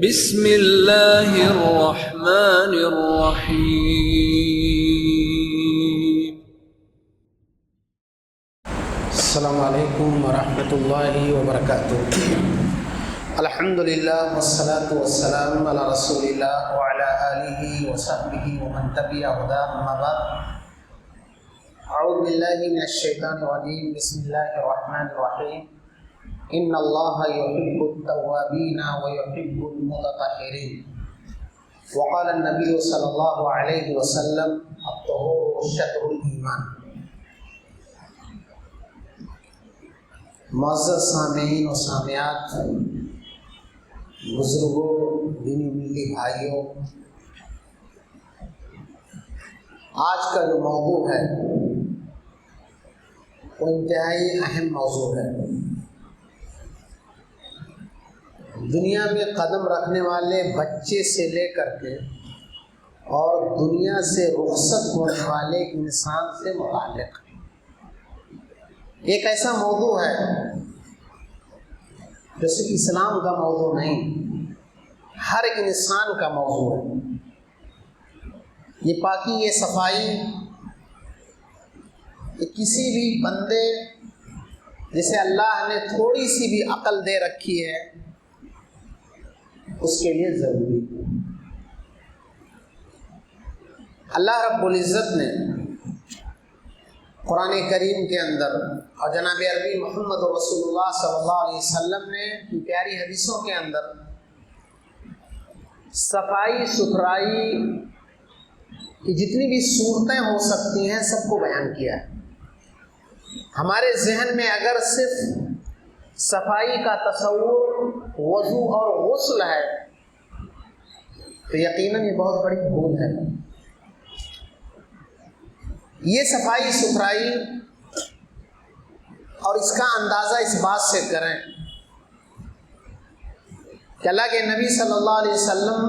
بسم اللہ الرحمن الرحیم۔ السلام علیکم ورحمۃ اللہ وبرکاتہ۔ الحمدللہ والصلاة والسلام علی رسول اللہ وعلی آلہ وصحبہ ومن تبع ہداہ، اما بعد۔ اعوذ باللہ من الشیطان الرجیم، بسم اللہ الرحمن الرحیم۔ ان اللہ یحب التوابین ویحب المتطہرین، وقال النبی صلی اللہ علیہ وسلم الطہور شطر الایمان۔ معزز سامعین و سامعات، بزرگوں، دینی ملی بھائیوں، آج کا جو موضوع ہے وہ انتہائی اہم موضوع ہے۔ دنیا میں قدم رکھنے والے بچے سے لے کر کے اور دنیا سے رخصت ہونے والے انسان سے متعلق ایک ایسا موضوع ہے جو صرف اسلام کا موضوع نہیں، ہر انسان کا موضوع ہے۔ یہ پاکی، یہ صفائی، یہ کسی بھی بندے جسے اللہ نے تھوڑی سی بھی عقل دے رکھی ہے اس کے لیے ضروری ہے۔ اللہ رب العزت نے قرآن کریم کے اندر اور جناب عربی محمد رسول اللہ صلی اللہ علیہ وسلم نے پیاری حدیثوں کے اندر صفائی ستھرائی کی جتنی بھی صورتیں ہو سکتی ہیں سب کو بیان کیا ہے۔ ہمارے ذہن میں اگر صرف صفائی کا تصور وضو اور غسل ہے تو یقیناً یہ بہت بڑی بھول ہے۔ یہ صفائی ستھرائی اور اس کا اندازہ اس بات سے کریں کہ اللہ کے نبی صلی اللہ علیہ وسلم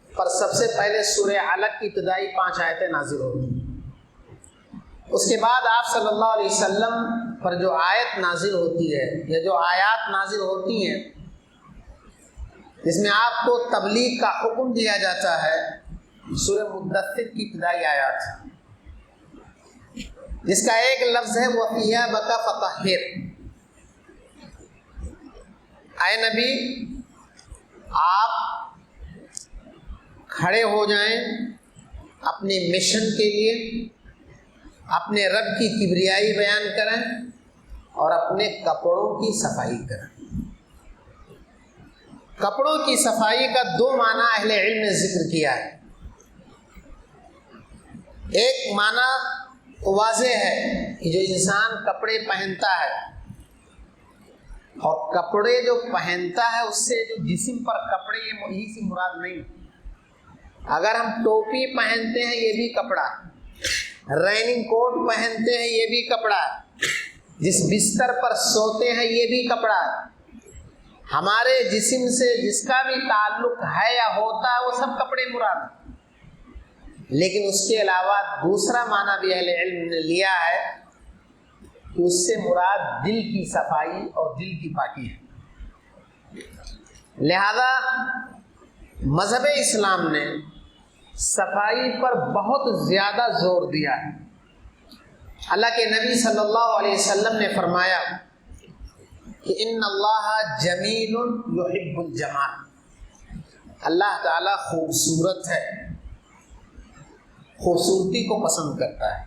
پر سب سے پہلے سورہ علق کی ابتدائی 5 آیتیں نازل ہوتی ہیں۔ اس کے بعد آپ صلی اللہ علیہ وسلم پر جو آیت نازل ہوتی ہے یا جو آیات نازل ہوتی ہیں جس میں آپ کو تبلیغ کا حکم دیا جاتا ہے، سورہ مدثر کی ابتدائی آیات، جس کا ایک لفظ ہے وَثِيَابَكَ فَطَهِّرْ۔ اے نبی، آپ کھڑے ہو جائیں اپنے مشن کے لیے، اپنے رب کی کبریائی بیان کریں اور اپنے کپڑوں کی صفائی کریں۔ کپڑوں کی صفائی کا 2 معنی اہل علم نے ذکر کیا ہے۔ ایک معنی واضح ہے کہ جو انسان کپڑے پہنتا ہے اور کپڑے جو پہنتا ہے اس سے جو جسم پر کپڑے، یہی سی مراد نہیں۔ اگر ہم ٹوپی پہنتے ہیں یہ بھی کپڑا، ریننگ کوٹ پہنتے ہیں یہ بھی کپڑا، جس بستر پر سوتے ہیں یہ بھی کپڑا، ہمارے جسم سے جس کا بھی تعلق ہے یا ہوتا ہے وہ سب کپڑے مراد۔ لیکن اس کے علاوہ دوسرا معنی بھی اہل علم نے لیا ہے کہ اس سے مراد دل کی صفائی اور دل کی پاکی ہے۔ لہذا مذہب اسلام نے صفائی پر بہت زیادہ زور دیا ہے۔ اللہ کے نبی صلی اللہ علیہ وسلم نے فرمایا کہ ان اللہ جمیل یحب الجمال، اللہ تعالیٰ خوبصورت ہے، خوبصورتی کو پسند کرتا ہے۔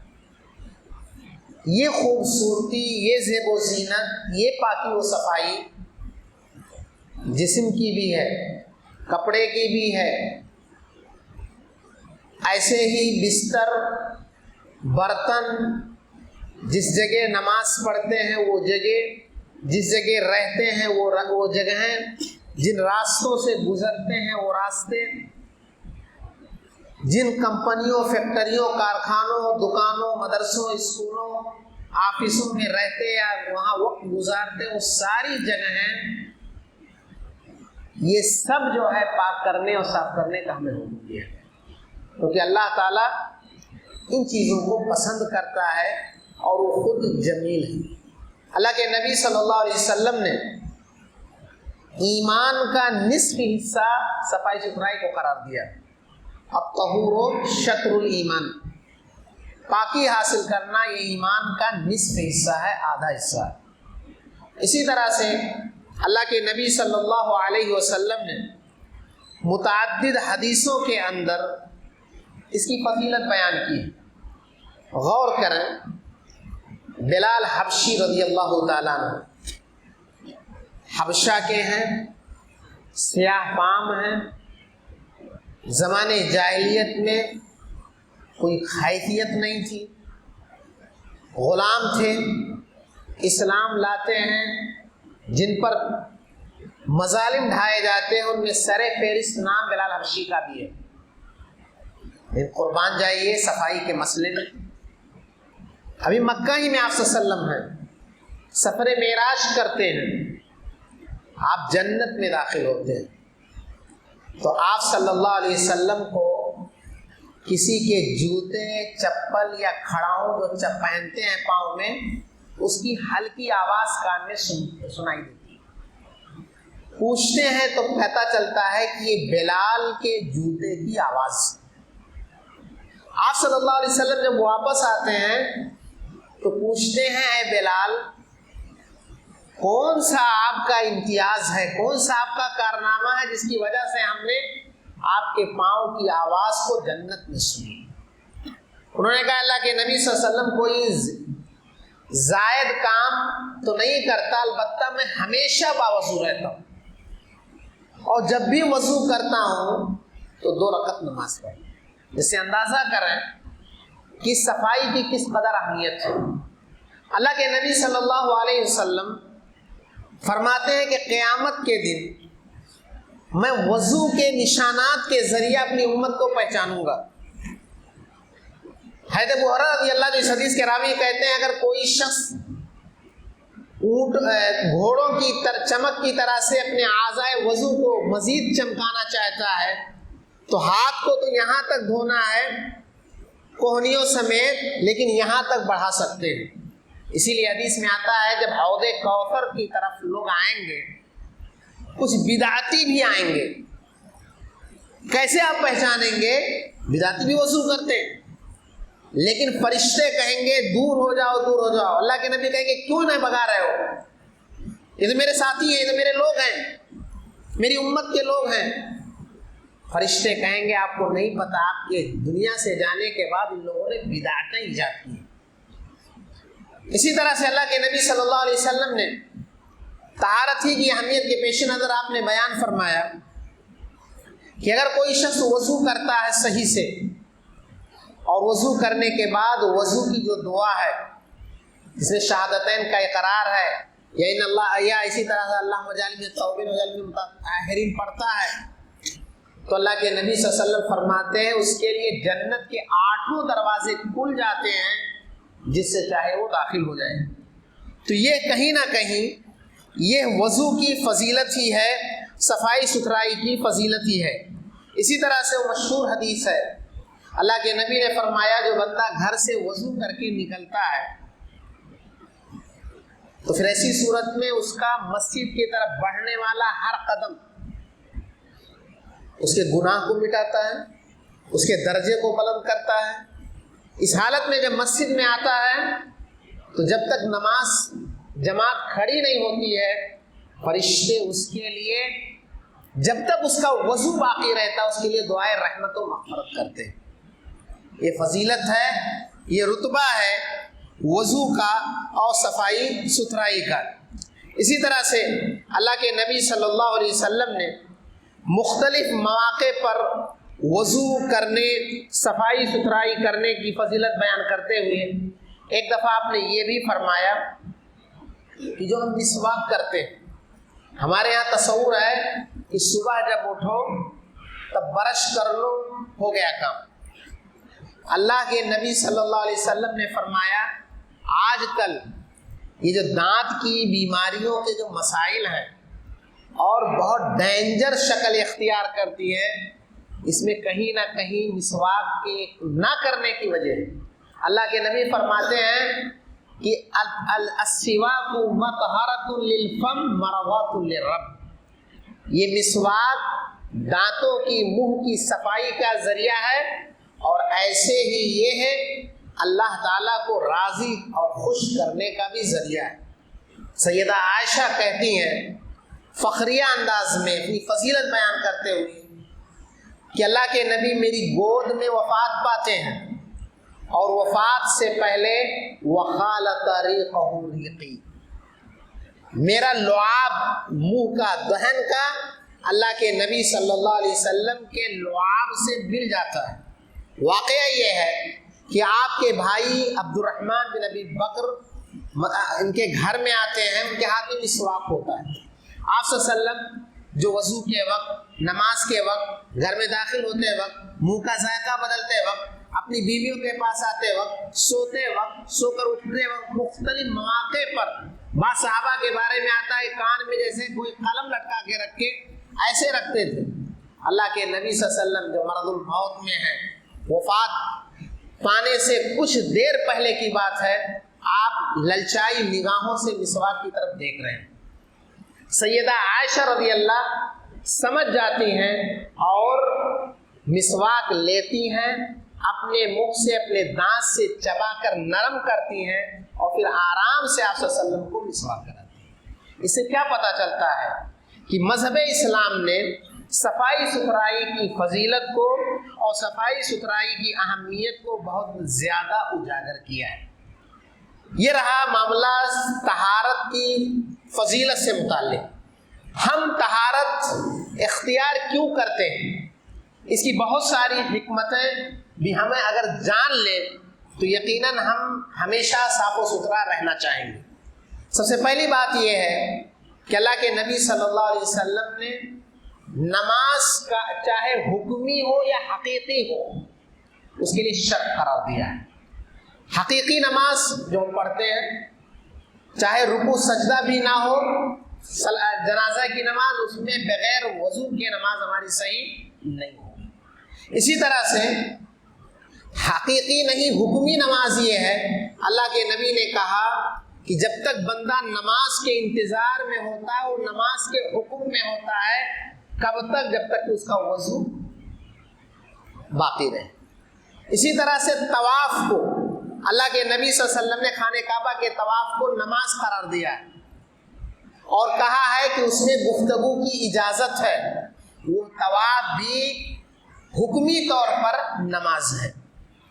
یہ خوبصورتی، یہ زیب و زینت، یہ پاکی و صفائی جسم کی بھی ہے، کپڑے کی بھی ہے، ایسے ہی بستر، برتن، جس جگہ نماز پڑھتے ہیں وہ جگہ، جس جگہ رہتے ہیں وہ جگہیں، جن راستوں سے گزرتے ہیں وہ راستے، جن کمپنیوں، فیکٹریوں، کارخانوں، دکانوں، مدرسوں، اسکولوں، آفسوں میں رہتے یا وہاں وقت گزارتے، وہ ساری جگہیں، یہ سب جو ہے پاک کرنے اور صاف کرنے کا ہمیں حکم دیا ہے، کیونکہ اللہ تعالیٰ ان چیزوں کو پسند کرتا ہے اور وہ خود جمیل ہے۔ اللہ کے نبی صلی اللہ علیہ وسلم نے ایمان کا نصف حصہ صفائی ستھرائی کو قرار دیا. الطہور شطر الایمان، پاکی حاصل کرنا یہ ایمان کا نصف حصہ ہے، آدھا حصہ ہے. اسی طرح سے اللہ کے نبی صلی اللہ علیہ وسلم نے متعدد حدیثوں کے اندر اس کی فضیلت بیان کی. غور کریں، بلال حبشی رضی اللہ تعالیٰ عنہ حبشہ کے ہیں، سیاہ فام ہیں، زمانے جاہلیت میں کوئی حیثیت نہیں تھی، غلام تھے. اسلام لاتے ہیں، جن پر مظالم ڈھائے جاتے ہیں، ان میں سر فہرست نام بلال حبشی کا بھی ہے. قربان جائیے صفائی کے مسئلے میں. ابھی مکہ ہی میں آپ صلی اللہ علیہ وسلم ہیں، سفر معراج کرتے ہیں، آپ جنت میں داخل ہوتے ہیں، تو آپ صلی اللہ علیہ وسلم کو کسی کے جوتے، چپل یا کھڑاؤں جو پہنتے ہیں پاؤں میں، اس کی ہلکی آواز کان میں سنائی دیتی. پوچھتے ہیں تو پتہ چلتا ہے کہ یہ بلال کے جوتے کی آواز. آپ صلی اللہ علیہ وسلم جب واپس آتے ہیں تو پوچھتے ہیں، اے بلال، کون سا آپ کا امتیاز ہے، کون سا آپ کا کارنامہ ہے جس کی وجہ سے ہم نے آپ کے پاؤں کی آواز کو جنت میں سنی؟ انہوں نے کہا، اللہ کے نبی صلی اللہ علیہ وسلم کوئی زائد کام تو نہیں کرتا، البتہ میں ہمیشہ باوضو رہتا ہوں، اور جب بھی وضو کرتا ہوں تو 2 رکعت نماز پڑھتا ہوں. جس سے اندازہ کریں کہ صفائی کی کس قدر اہمیت ہے. اللہ کے نبی صلی اللہ علیہ وسلم فرماتے ہیں کہ قیامت کے دن میں وضو کے نشانات کے ذریعے اپنی امت کو پہچانوں گا. حضرت ابو ہریرہ رضی اللہ عنہ اس حدیث کے راوی کہتے ہیں، اگر کوئی شخص گھوڑوں کی چمک کی طرح سے اپنے اعضائے وضو کو مزید چمکانا چاہتا ہے تو ہاتھ کو تو یہاں تک دھونا ہے کوہنیوں سمیت، لیکن یہاں تک بڑھا سکتے ہیں. اسی لیے حدیث میں آتا ہے جب حوض کوثر کی طرف لوگ آئیں گے، کچھ بدعتی بھی آئیں گے. کیسے آپ پہچانیں گے؟ بدعتی بھی وضو کرتے ہیں، لیکن فرشتے کہیں گے دور ہو جاؤ، دور ہو جاؤ. اللہ کے نبی کہیں گے کیوں نہیں بھگا رہے ہو؟ یہ تو میرے ساتھی ہیں، یہ تو میرے لوگ ہیں، میری امت کے لوگ ہیں. فرشتے کہیں گے آپ کو نہیں پتا، آپ کے دنیا سے جانے کے بعد ان لوگوں نے بدعتیں ایجاد کی. اسی طرح سے اللہ کے نبی صلی اللہ علیہ وسلم نے طہارت ہی کی اہمیت کے پیش نظر آپ نے بیان فرمایا کہ اگر کوئی شخص وضو کرتا ہے صحیح سے، اور وضو کرنے کے بعد وضو کی جو دعا ہے جس میں شہادتین کا اقرار ہے، یا ان اللہ، یا اسی طرح سے اللہ مجالم التوابین وجالم المتطہرین پڑھتا ہے، تو اللہ کے نبی صلی اللہ علیہ وسلم فرماتے ہیں اس کے لیے جنت کے 8 دروازے کھل جاتے ہیں، جس سے چاہے وہ داخل ہو جائے. تو یہ کہیں نہ کہیں یہ وضو کی فضیلت ہی ہے، صفائی ستھرائی کی فضیلت ہی ہے. اسی طرح سے وہ مشہور حدیث ہے، اللہ کے نبی نے فرمایا جو بندہ گھر سے وضو کر کے نکلتا ہے تو پھر ایسی صورت میں اس کا مسجد کی طرف بڑھنے والا ہر قدم اس کے گناہ کو مٹاتا ہے، اس کے درجے کو بلند کرتا ہے. اس حالت میں جب مسجد میں آتا ہے تو جب تک نماز جماعت کھڑی نہیں ہوتی ہے، فرشتے اس کے لیے جب تک اس کا وضو باقی رہتا اس کے لیے دعائے رحمت و مغفرت کرتے ہیں. یہ فضیلت ہے، یہ رتبہ ہے وضو کا اور صفائی ستھرائی کا. اسی طرح سے اللہ کے نبی صلی اللہ علیہ وسلم نے مختلف مواقع پر وضو کرنے، صفائی ستھرائی کرنے کی فضیلت بیان کرتے ہوئے ایک دفعہ آپ نے یہ بھی فرمایا کہ جو ہم مسواک کرتے ہیں، ہمارے یہاں تصور ہے کہ صبح جب اٹھو تب برش کر لو، ہو گیا کام. اللہ کے نبی صلی اللہ علیہ وسلم نے فرمایا آج کل یہ جو دانت کی بیماریوں کے جو مسائل ہیں اور بہت ڈینجر شکل اختیار کرتی ہے، اس میں کہیں نہ کہیں مسواک کے نہ کرنے کی وجہ ہے. اللہ کے نبی فرماتے ہیں کہ السواک مطہرۃ للفم مرضات للرب، یہ مسواک دانتوں کی منہ کی صفائی کا ذریعہ ہے، اور ایسے ہی یہ ہے اللہ تعالیٰ کو راضی اور خوش کرنے کا بھی ذریعہ ہے۔ سیدہ عائشہ کہتی ہیں فخریہ انداز میں اپنی فضیلت بیان کرتے ہوئے کہ اللہ کے نبی میری گود میں وفات پاتے ہیں، اور وفات سے پہلے وخالط ریقہ ریقی، میرا لعاب منہ کا دہن کا اللہ کے نبی صلی اللہ علیہ وسلم کے لعاب سے مل جاتا ہے۔ واقعہ یہ ہے کہ آپ کے بھائی عبد الرحمن بن ابی بکر ان کے گھر میں آتے ہیں، ان کے ہاتھ میں مسواک ہوتا ہے۔ آپ صلی اللہ علیہ وسلم جو وضو کے وقت، نماز کے وقت، گھر میں داخل ہوتے وقت، منہ کا ذائقہ بدلتے وقت، اپنی بیویوں کے پاس آتے وقت، سوتے وقت، سو کر اٹھتے وقت، مختلف مواقع پر بعض صحابہ کے بارے میں آتا ہے کان میں جیسے کوئی قلم لٹکا کے رکھ کے ایسے رکھتے تھے۔ اللہ کے نبی صلی اللہ علیہ وسلم جو مرض الموت میں ہیں، وفات پانے سے کچھ دیر پہلے کی بات ہے، آپ للچائی نگاہوں سے مسواک کی طرف دیکھ رہے ہیں۔ سیدہ عائشہ رضی اللہ سمجھ جاتی ہیں اور مسواک لیتی ہیں، اپنے منہ سے اپنے دانت سے چبا کر نرم کرتی ہیں، اور پھر آرام سے آپ صلی اللہ علیہ وسلم کو مسواک کراتی ہیں۔ اس سے کیا پتہ چلتا ہے کہ مذہب اسلام نے صفائی ستھرائی کی فضیلت کو اور صفائی ستھرائی کی اہمیت کو بہت زیادہ اجاگر کیا ہے۔ یہ رہا معاملہ طہارت کی فضیلت سے متعلق۔ ہم طہارت اختیار کیوں کرتے ہیں؟ اس کی بہت ساری حکمتیں بھی ہمیں اگر جان لیں تو یقیناً ہم ہمیشہ صاف و ستھرا رہنا چاہیں گے۔ سب سے پہلی بات یہ ہے کہ اللہ کے نبی صلی اللہ علیہ وسلم نے نماز کا چاہے حکمی ہو یا حقیقی ہو اس کے لیے شرط قرار دیا ہے۔ حقیقی نماز جو ہم پڑھتے ہیں، چاہے رکوع سجدہ بھی نہ ہو، جنازہ کی نماز، اس میں بغیر وضو کے نماز ہماری صحیح نہیں ہوگی۔ اسی طرح سے حقیقی نہیں حکمی نماز یہ ہے، اللہ کے نبی نے کہا کہ جب تک بندہ نماز کے انتظار میں ہوتا ہے، وہ نماز کے حکم میں ہوتا ہے، کب تک؟ جب تک کہ اس کا وضو باقی رہے۔ اسی طرح سے طواف کو اللہ کے نبی صلی اللہ علیہ وسلم نے خانہ کعبہ کے طواف کو نماز قرار دیا ہے، اور کہا ہے کہ اس میں گفتگو کی اجازت ہے۔ وہ طواف بھی حکمی طور پر نماز ہے۔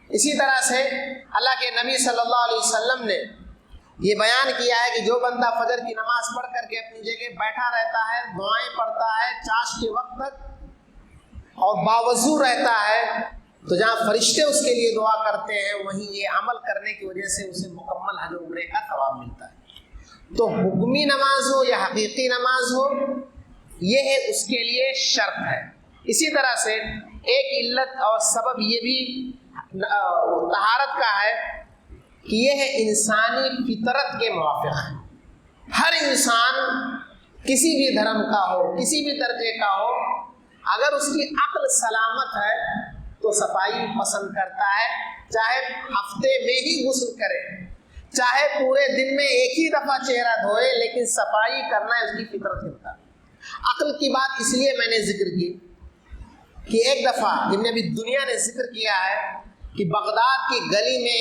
اسی طرح سے اللہ کے نبی صلی اللہ علیہ وسلم نے یہ بیان کیا ہے کہ جو بندہ فجر کی نماز پڑھ کر کے اپنی جگہ بیٹھا رہتا ہے، دعائیں پڑھتا ہے چاش کے وقت تک اور باوضو رہتا ہے، تو جہاں فرشتے اس کے لیے دعا کرتے ہیں وہیں یہ عمل کرنے کی وجہ سے اسے مکمل حج و عمرے کا ثواب ملتا ہے۔ تو حکمی نماز ہو یا حقیقی نماز ہو، یہ ہے اس کے لیے شرط ہے۔ اسی طرح سے ایک علت اور سبب یہ بھی طہارت کا ہے کہ یہ ہے انسانی فطرت کے موافق ہے۔ ہر انسان کسی بھی دھرم کا ہو، کسی بھی درجے کا ہو، اگر اس کی عقل سلامت ہے تو صفائی پسند کرتا ہے، چاہے ہفتے میں ہی غسل کرے، چاہے پورے دن میں ایک ہی دفعہ چہرہ دھوئے، لیکن صفائی کرنا ہے اس کی فطرت ہوتا ہے۔ عقل کی بات اس لیے میں نے ذکر کی کہ ایک دفعہ ابن ابی دنیا نے ذکر کیا ہے کہ بغداد کی گلی میں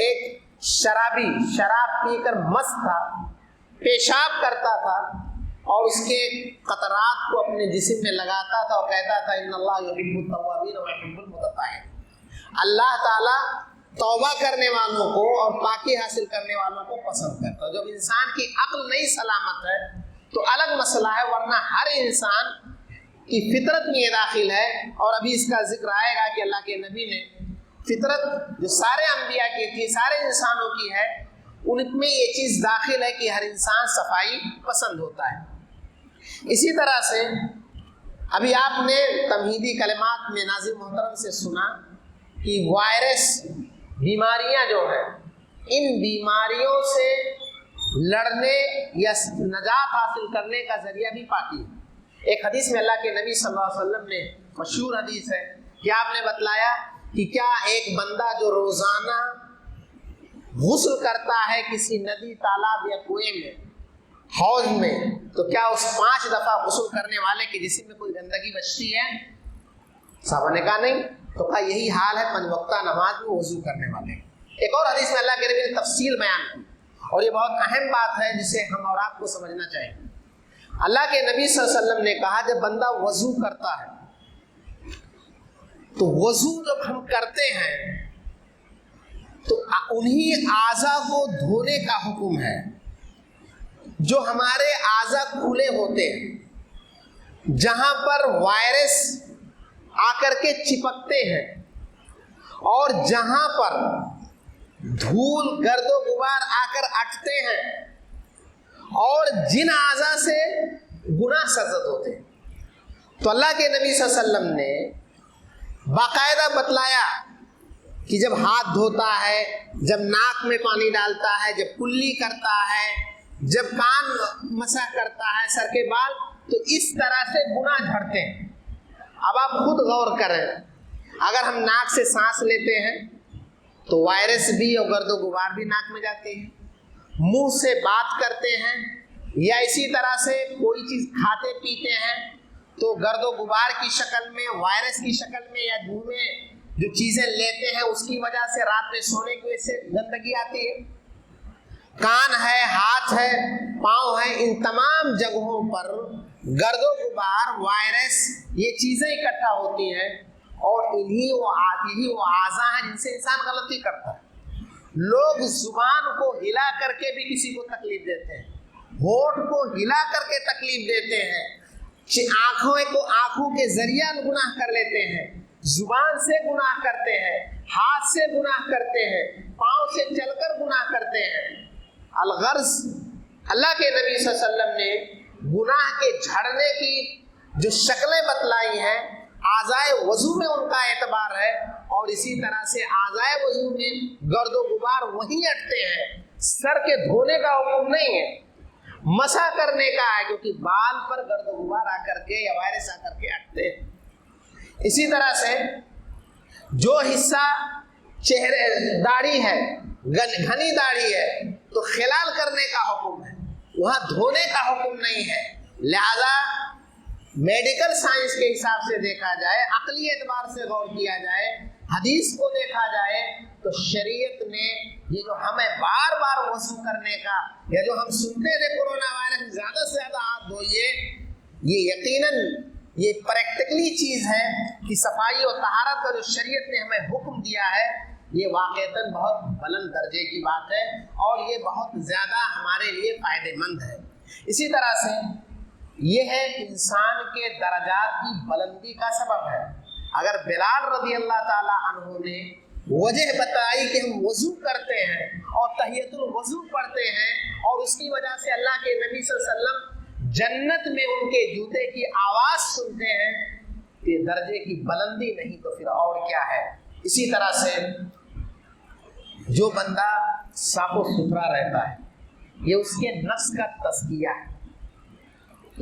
ایک شرابی شراب پی کر مست تھا، پیشاب کرتا تھا اور اس کے قطرات کو اپنے جسم میں لگاتا تھا اور کہتا تھا ان اللہ یحب التوابین ویحب المتطہرین۔ اللہ تعالیٰ توبہ کرنے والوں کو اور پاکی حاصل کرنے والوں کو پسند کرتا ہے۔ جب انسان کی عقل نہیں سلامت ہے تو الگ مسئلہ ہے، ورنہ ہر انسان کی فطرت میں یہ داخل ہے۔ اور ابھی اس کا ذکر آئے گا کہ اللہ کے نبی نے فطرت جو سارے انبیاء کی تھی، سارے انسانوں کی ہے، ان میں یہ چیز داخل ہے کہ ہر انسان صفائی پسند ہوتا ہے۔ اسی طرح سے ابھی آپ نے تمہیدی کلمات میں ناظر محترم سے سنا کہ وائرس بیماریاں جو ہیں، ان بیماریوں سے لڑنے یا نجات حاصل کرنے کا ذریعہ بھی پاکی ہے۔ ایک حدیث میں اللہ کے نبی صلی اللہ علیہ وسلم نے، مشہور حدیث ہے کہ آپ نے بتلایا کہ کیا ایک بندہ جو روزانہ غسل کرتا ہے کسی ندی، تالاب یا کنویں میں، حوض میں تو کیا اس 5 دفعہ غسل کرنے والے کے جسم میں کوئی گندگی بچتی ہے؟ صحابہ نے کہا نہیں. تو کہا یہی حال ہے 5 وقتہ نماز میں وضو کرنے والے. ایک اور حدیث میں اللہ کے نبی نے تفصیل بیان کی اور یہ بہت اہم بات ہے جسے ہم اور آپ کو سمجھنا چاہیے. اللہ کے نبی صلی اللہ علیہ وسلم نے کہا جب بندہ وضو کرتا ہے تو وضو جب ہم کرتے ہیں تو انہی اعضاء کو دھونے کا حکم ہے جو ہمارے اعضاء کھلے ہوتے ہیں, جہاں پر وائرس آ کر کے چپکتے ہیں اور جہاں پر دھول گرد و غبار آ کر اٹھتے ہیں اور جن اعضاء سے گناہ سرزد ہوتے ہیں. تو اللہ کے نبی صلی اللہ علیہ وسلم نے باقاعدہ بتلایا کہ جب ہاتھ دھوتا ہے, جب ناک میں پانی ڈالتا ہے, جب کلی کرتا ہے, جب کان مسح کرتا ہے, سر کے بال, تو اس طرح سے گناہ جھڑتے ہیں. اب آپ خود غور کریں, اگر ہم ناک سے سانس لیتے ہیں تو وائرس بھی اور گرد و غبار بھی ناک میں جاتے ہیں. منہ سے بات کرتے ہیں یا اسی طرح سے کوئی چیز کھاتے پیتے ہیں تو گرد و غبار کی شکل میں, وائرس کی شکل میں یا منہ میں جو چیزیں لیتے ہیں اس کی وجہ سے رات میں سونے کی وجہ سے گندگی آتی ہے. کان ہے, ہاتھ ہے, پاؤں ہے, ان تمام جگہوں پر گرد و غبار, وائرس, یہ چیزیں اکٹھا ہوتی ہیں اور یہی وہ اعضاء ہیں جن سے انسان غلطی کرتا ہے. لوگ زبان کو ہلا کر کے بھی کسی کو تکلیف دیتے ہیں, ہونٹ کو ہلا کر کے تکلیف دیتے ہیں, آنکھوں کے ذریعہ گناہ کر لیتے ہیں, زبان سے گناہ کرتے ہیں, ہاتھ سے گناہ کرتے ہیں, پاؤں سے چل کر گناہ کرتے ہیں. الغرض اللہ کے نبی صلی اللہ علیہ وسلم نے گناہ کے جھڑنے کی جو شکلیں بتلائی ہیں, اعضائے وضو میں ان کا اعتبار ہے اور اسی طرح سے اعضائے وضو میں گرد و غبار وہیں اٹھتے ہیں. سر کے دھونے کا حکم نہیں ہے, مسح کرنے کا ہے, کیونکہ بال پر گرد و غبار آ کر کے یا وائرس آ کر کے اٹھتے ہیں. اسی طرح سے جو حصہ چہرے داڑھی ہے, گھنی داڑھی ہے, تو خلال کرنے کا حکم ہے, وہاں دھونے کا حکم نہیں ہے. لہذا میڈیکل سائنس کے حساب سے دیکھا جائے, عقلی اعتبار سے غور کیا جائے, حدیث کو دیکھا جائے تو شریعت نے یہ جو ہمیں بار بار وضو کرنے کا یا جو ہم سنتے تھے کورونا وائرس زیادہ سے زیادہ ہاتھ دھوئیے, یہ یقیناً یہ پریکٹیکلی چیز ہے کہ صفائی اور طہارت کا جو شریعت نے ہمیں حکم دیا ہے یہ واقعتاً بہت بلند درجے کی بات ہے اور یہ بہت زیادہ ہمارے لیے فائدہ مند ہے. اسی طرح سے یہ ہے انسان کے درجات کی بلندی کا سبب ہے. اگر بلال رضی اللہ تعالی عنہ نے وجہ بتائی کہ ہم وضو کرتے ہیں اور تحیۃ الوضو پڑھتے ہیں اور اس کی وجہ سے اللہ کے نبی صلی اللہ علیہ وسلم جنت میں ان کے جوتے کی آواز سنتے ہیں, یہ درجے کی بلندی نہیں تو پھر اور کیا ہے. اسی طرح سے جو بندہ صاف و ستھرا رہتا ہے یہ اس کے نفس کا تزکیہ ہے.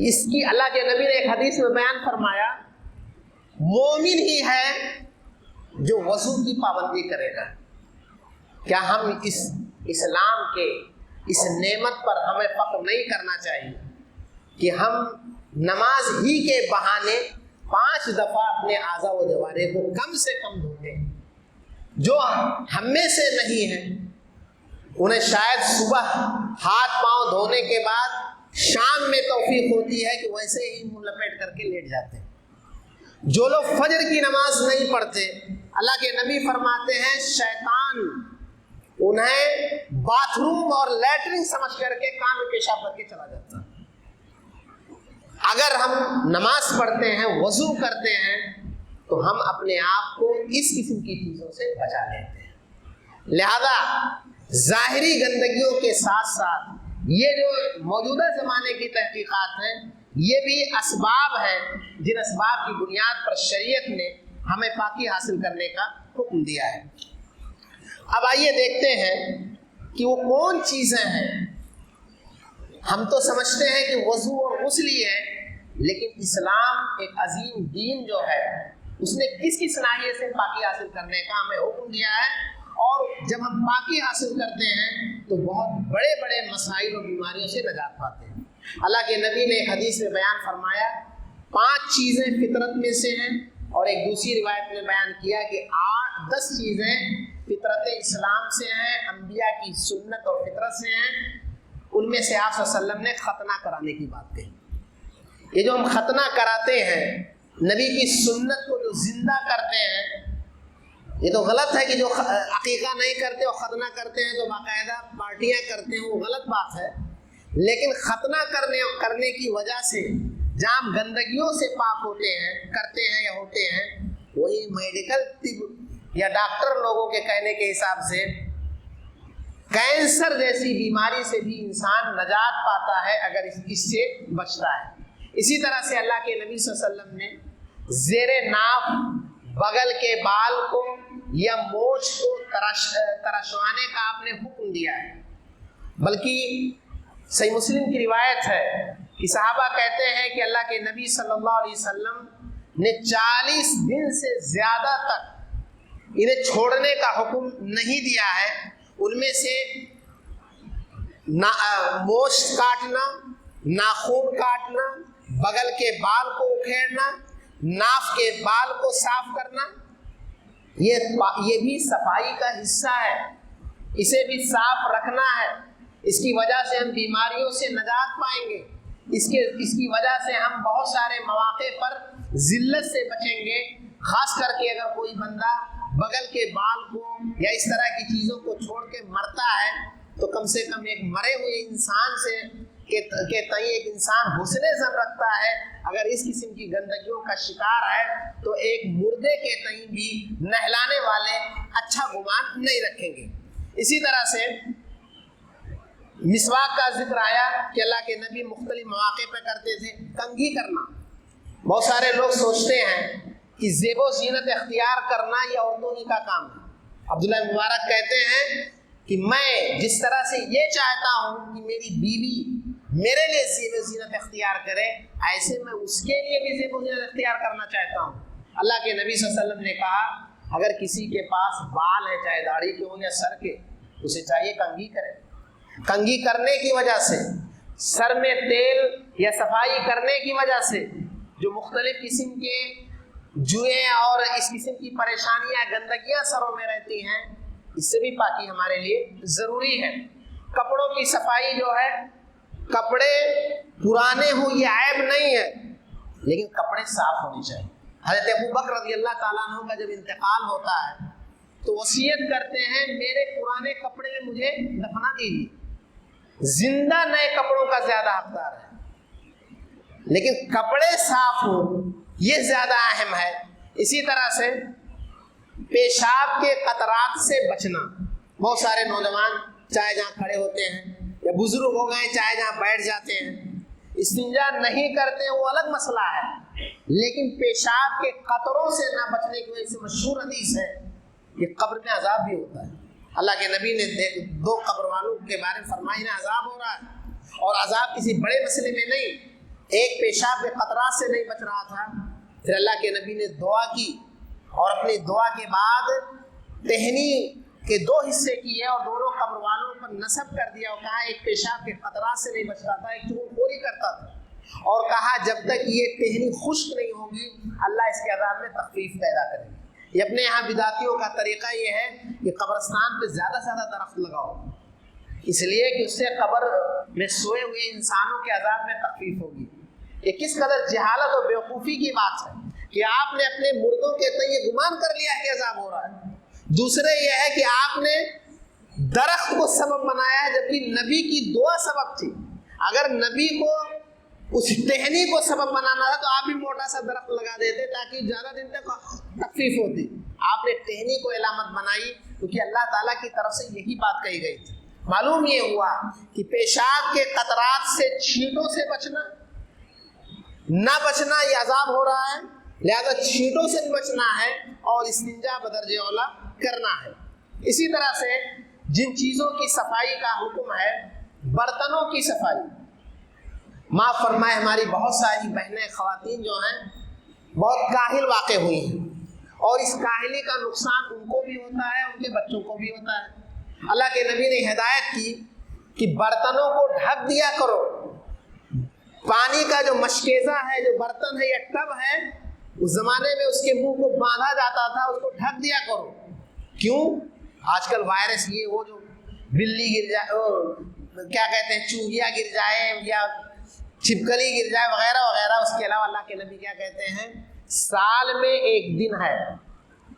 اس کی اللہ کے نبی نے ایک حدیث میں بیان فرمایا, مومن ہی ہے جو وضو کی پابندی کرے گا. کیا ہم اس اسلام کے اس نعمت پر ہمیں فخر نہیں کرنا چاہیے کہ ہم نماز ہی کے بہانے 5 دفعہ اپنے اعضاء و جوارح کو کم سے کم دھوتے ہیں. جو ہم میں سے نہیں ہیں انہیں شاید صبح ہاتھ پاؤں دھونے کے بعد شام میں توفیق ہوتی ہے کہ ویسے ہی منہ لپیٹ کر کے لیٹ جاتے ہیں. جو لوگ فجر کی نماز نہیں پڑھتے, اللہ کے نبی فرماتے ہیں شیطان انہیں باتھ روم اور لیٹرن سمجھ کر کے کان میں پیشاب کر کے چلا جاتا ہے. اگر ہم نماز پڑھتے ہیں, وضو کرتے ہیں, تو ہم اپنے آپ کو اس قسم کی چیزوں سے بچا لیتے ہیں. لہذا ظاہری گندگیوں کے ساتھ ساتھ یہ جو موجودہ زمانے کی تحقیقات ہیں یہ بھی اسباب ہیں جن اسباب کی بنیاد پر شریعت نے ہمیں پاکی حاصل کرنے کا حکم دیا ہے. اب آئیے دیکھتے ہیں کہ وہ کون چیزیں ہیں. ہم تو سمجھتے ہیں کہ وضو اور غسل ہی ہے, لیکن اسلام ایک عظیم دین جو ہے اس نے کس کس ناحیے سے پاکی حاصل کرنے کا ہمیں حکم دیا ہے. اور جب ہم پاکی حاصل کرتے ہیں تو بہت بڑے بڑے مسائل اور بیماریوں سے نجات پاتے ہیں. اللہ کے نبی نے ایک حدیث میں بیان فرمایا 5 چیزیں فطرت میں سے ہیں، اور ایک دوسری روایت میں بیان کیا کہ 10 چیزیں فطرت اسلام سے ہیں، انبیاء کی سنت اور فطرت سے ہیں۔ ان میں سے آپ صلی اللہ علیہ وسلم نے ختنہ کرانے کی بات کہی۔ یہ جو ہم ختنہ کراتے ہیں، نبی کی سنت کو جو زندہ کرتے ہیں، یہ تو غلط ہے کہ جو عقیقہ نہیں کرتے اور ختنہ کرتے ہیں تو باقاعدہ پارٹیاں کرتے ہیں، وہ غلط بات ہے۔ لیکن ختنہ کرنے کی وجہ سے جہاں ہم گندگیوں سے پاک ہوتے ہیں، کرتے ہیں یا ہوتے ہیں، وہی میڈیکل طب یا ڈاکٹر لوگوں کے کہنے کے حساب سے کینسر جیسی بیماری سے بھی انسان نجات پاتا ہے اگر اس سے بچتا ہے۔ اسی طرح سے اللہ کے نبی صلی اللہ علیہ وسلم نے زیر ناف بغل کے بال کو یا مونچھ کو ترشوانے کا آپ نے حکم دیا ہے۔ بلکہ صحیح مسلم کی روایت ہے کہ صحابہ کہتے ہیں کہ اللہ کے نبی صلی اللہ علیہ وسلم نے 40 دن سے زیادہ تک انہیں چھوڑنے کا حکم نہیں دیا ہے۔ ان میں سے مونچھ کاٹنا، ناخن کاٹنا، بغل کے بال کو اکھیڑنا، ناف کے بال کو صاف کرنا، یہ بھی صفائی کا حصہ ہے۔ اسے بھی صاف رکھنا ہے۔ اس کی وجہ سے ہم بیماریوں سے نجات پائیں گے۔ اس کی وجہ سے ہم بہت سارے مواقع پر ذلت سے بچیں گے، خاص کر کے اگر کوئی بندہ بغل کے بال کو یا اس طرح کی چیزوں کو چھوڑ کے مرتا ہے تو کم سے کم ایک مرے ہوئے انسان سے کے تئیں ایک انسان حسن ظن رکھتا ہے۔ اگر اس قسم کی گندگیوں کا شکار ہے تو ایک مردے کے تئیں بھی نہلانے والے اچھا گمان نہیں رکھیں گے۔ اسی طرح سے مسواک کا ذکر آیا کہ اللہ کے نبی مختلف مواقع پہ کرتے تھے۔ کنگھی کرنا، بہت سارے لوگ سوچتے ہیں کہ زیب و زینت اختیار کرنا یہ عورتوں ہی کا کام ہے۔ عبداللہ مبارک کہتے ہیں کہ میں جس طرح سے یہ چاہتا ہوں کہ میری بیوی میرے لیے زیب و زینت اختیار کرے، ایسے میں اس کے لیے بھی زیب و زینت اختیار کرنا چاہتا ہوں۔ اللہ کے نبی صلی اللہ علیہ وسلم نے کہا اگر کسی کے پاس بال ہے، چاہے داڑھی کے ہوں یا سر کے، اسے چاہیے کنگھی کرے۔ کنگھی کرنے کی وجہ سے، سر میں تیل یا صفائی کرنے کی وجہ سے جو مختلف قسم کے جوئیں اور اس قسم کی پریشانیاں، گندگیاں سروں میں رہتی ہیں، اس سے بھی پاکی ہمارے لیے ضروری ہے۔ کپڑوں کی صفائی جو ہے، کپڑے پرانے ہوں یہ عیب نہیں ہے، لیکن کپڑے صاف ہونے چاہیے۔ حضرت ابو بکر رضی اللہ تعالیٰ عنہ کا جب انتقال ہوتا ہے تو وصیت کرتے ہیں میرے پرانے کپڑے میں مجھے دفنا دیجیے۔ زندہ نئے کپڑوں کا زیادہ حقدار ہے، لیکن کپڑے صاف ہوں یہ زیادہ اہم ہے۔ اسی طرح سے پیشاب کے قطرات سے بچنا۔ بہت سارے نوجوان چاہے جہاں کھڑے ہوتے ہیں یا بزرگ ہو گئے چاہے جہاں بیٹھ جاتے ہیں، استنجا نہیں کرتے، وہ الگ مسئلہ ہے، لیکن پیشاب کے قطروں سے نہ بچنے کی وجہ سے مشہور حدیث ہے کہ قبر میں عذاب بھی ہوتا ہے۔ اللہ کے نبی نے 2 قبر والوں کے بارے میں فرمایا انہیں عذاب ہو رہا ہے، اور عذاب کسی بڑے مسئلے میں نہیں، ایک پیشاب کے قطرات سے نہیں بچ رہا تھا۔ پھر اللہ کے نبی نے دعا کی اور اپنی دعا کے بعد ٹہنی کے 2 حصے کیے اور دونوں قبر والوں پر نصب کر دیا اور کہا ایک پیشاب کے قطرات سے نہیں بچتا تھا، ایک چغل خوری کرتا تھا، اور کہا جب تک یہ ٹہنی خشک نہیں ہوگی اللہ اس کے عذاب میں تخفیف پیدا کرے گا۔ یہ اپنے یہاں بدعتیوں کا طریقہ یہ ہے کہ قبرستان پہ زیادہ سے زیادہ درخت لگاؤ، اس لیے کہ اس سے قبر میں سوئے ہوئے انسانوں کے عذاب میں تخفیف ہوگی۔ یہ کس قدر جہالت اور بیوقوفی کی بات ہے کہ آپ نے اپنے مردوں کے تئیں یہ گمان کر لیا کہ عذاب ہو رہا ہے۔ دوسرے یہ ہے کہ آپ نے درخت کو سبب بنایا ہے، جبکہ نبی کی دعا سبب تھی۔ اگر نبی کو اس ٹہنی کو سبب بنانا تھا تو آپ بھی موٹا سا درخت لگا دیتے تاکہ زیادہ دن تک تخفیف ہوتی۔ آپ نے ٹہنی کو علامت بنائی کیونکہ اللہ تعالیٰ کی طرف سے یہی بات کہی گئی تھی۔ معلوم یہ ہوا کہ پیشاب کے قطرات سے چھینٹوں سے بچنا نہ بچنا یہ عذاب ہو رہا ہے، لہذا چھینٹوں سے بھی بچنا ہے اور استنجا بدرجہ اولا کرنا ہے۔ اسی طرح سے جن چیزوں کی صفائی کا حکم ہے، برتنوں کی صفائی۔ معاف فرمائے ہماری بہت ساری بہنیں خواتین جو ہیں بہت کاہل واقع ہوئی ہیں، اور اس کاہلی کا نقصان ان کو بھی ہوتا ہے، ان کے بچوں کو بھی ہوتا ہے۔ اللہ کے نبی نے ہدایت کی کہ برتنوں کو ڈھک دیا کرو، پانی کا جو مشکیزہ ہے، جو برتن ہے یا ٹب ہے، اس زمانے میں اس کے منہ کو باندھا جاتا تھا، اس کو ڈھک دیا کرو. کیوں؟ آج کل وائرس یہ وہ جو بلی گر جائے، کیا کہتے ہیں، چوہیا گر جائے یا چھپکلی گر جائے وغیرہ وغیرہ. اس کے علاوہ اللہ کے نبی کیا کہتے ہیں، سال میں ایک دن ہے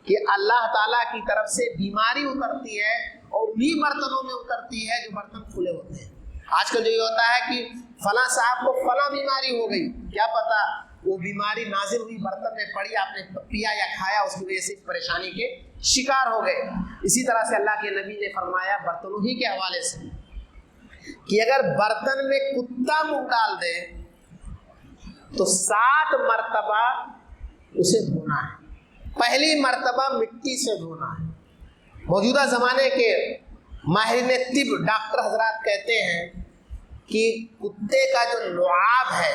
کہ اللہ تعالیٰ کی طرف سے بیماری اترتی ہے اور انہی برتنوں میں اترتی ہے جو برتن کھلے ہوتے ہیں. آج کل جو یہ ہوتا ہے کہ فلاں صاحب کو فلاں بیماری ہو گئی، کیا پتا وہ بیماری نازل ہوئی برتن میں پڑی، آپ نے پیا یا کھایا، اس کی وجہ سے پریشانی کے شکار ہو گئے. اسی طرح سے اللہ کے نبی نے فرمایا برتنوں ہی کے حوالے سے کہ اگر برتن میں کتا منہ ڈال دے تو 7 مرتبہ اسے دھونا ہے. پہلی مرتبہ مٹی سے دھونا ہے. موجودہ زمانے کے ماہرین طب ڈاکٹر حضرات کہتے ہیں کہ کتے کا جو لعاب ہے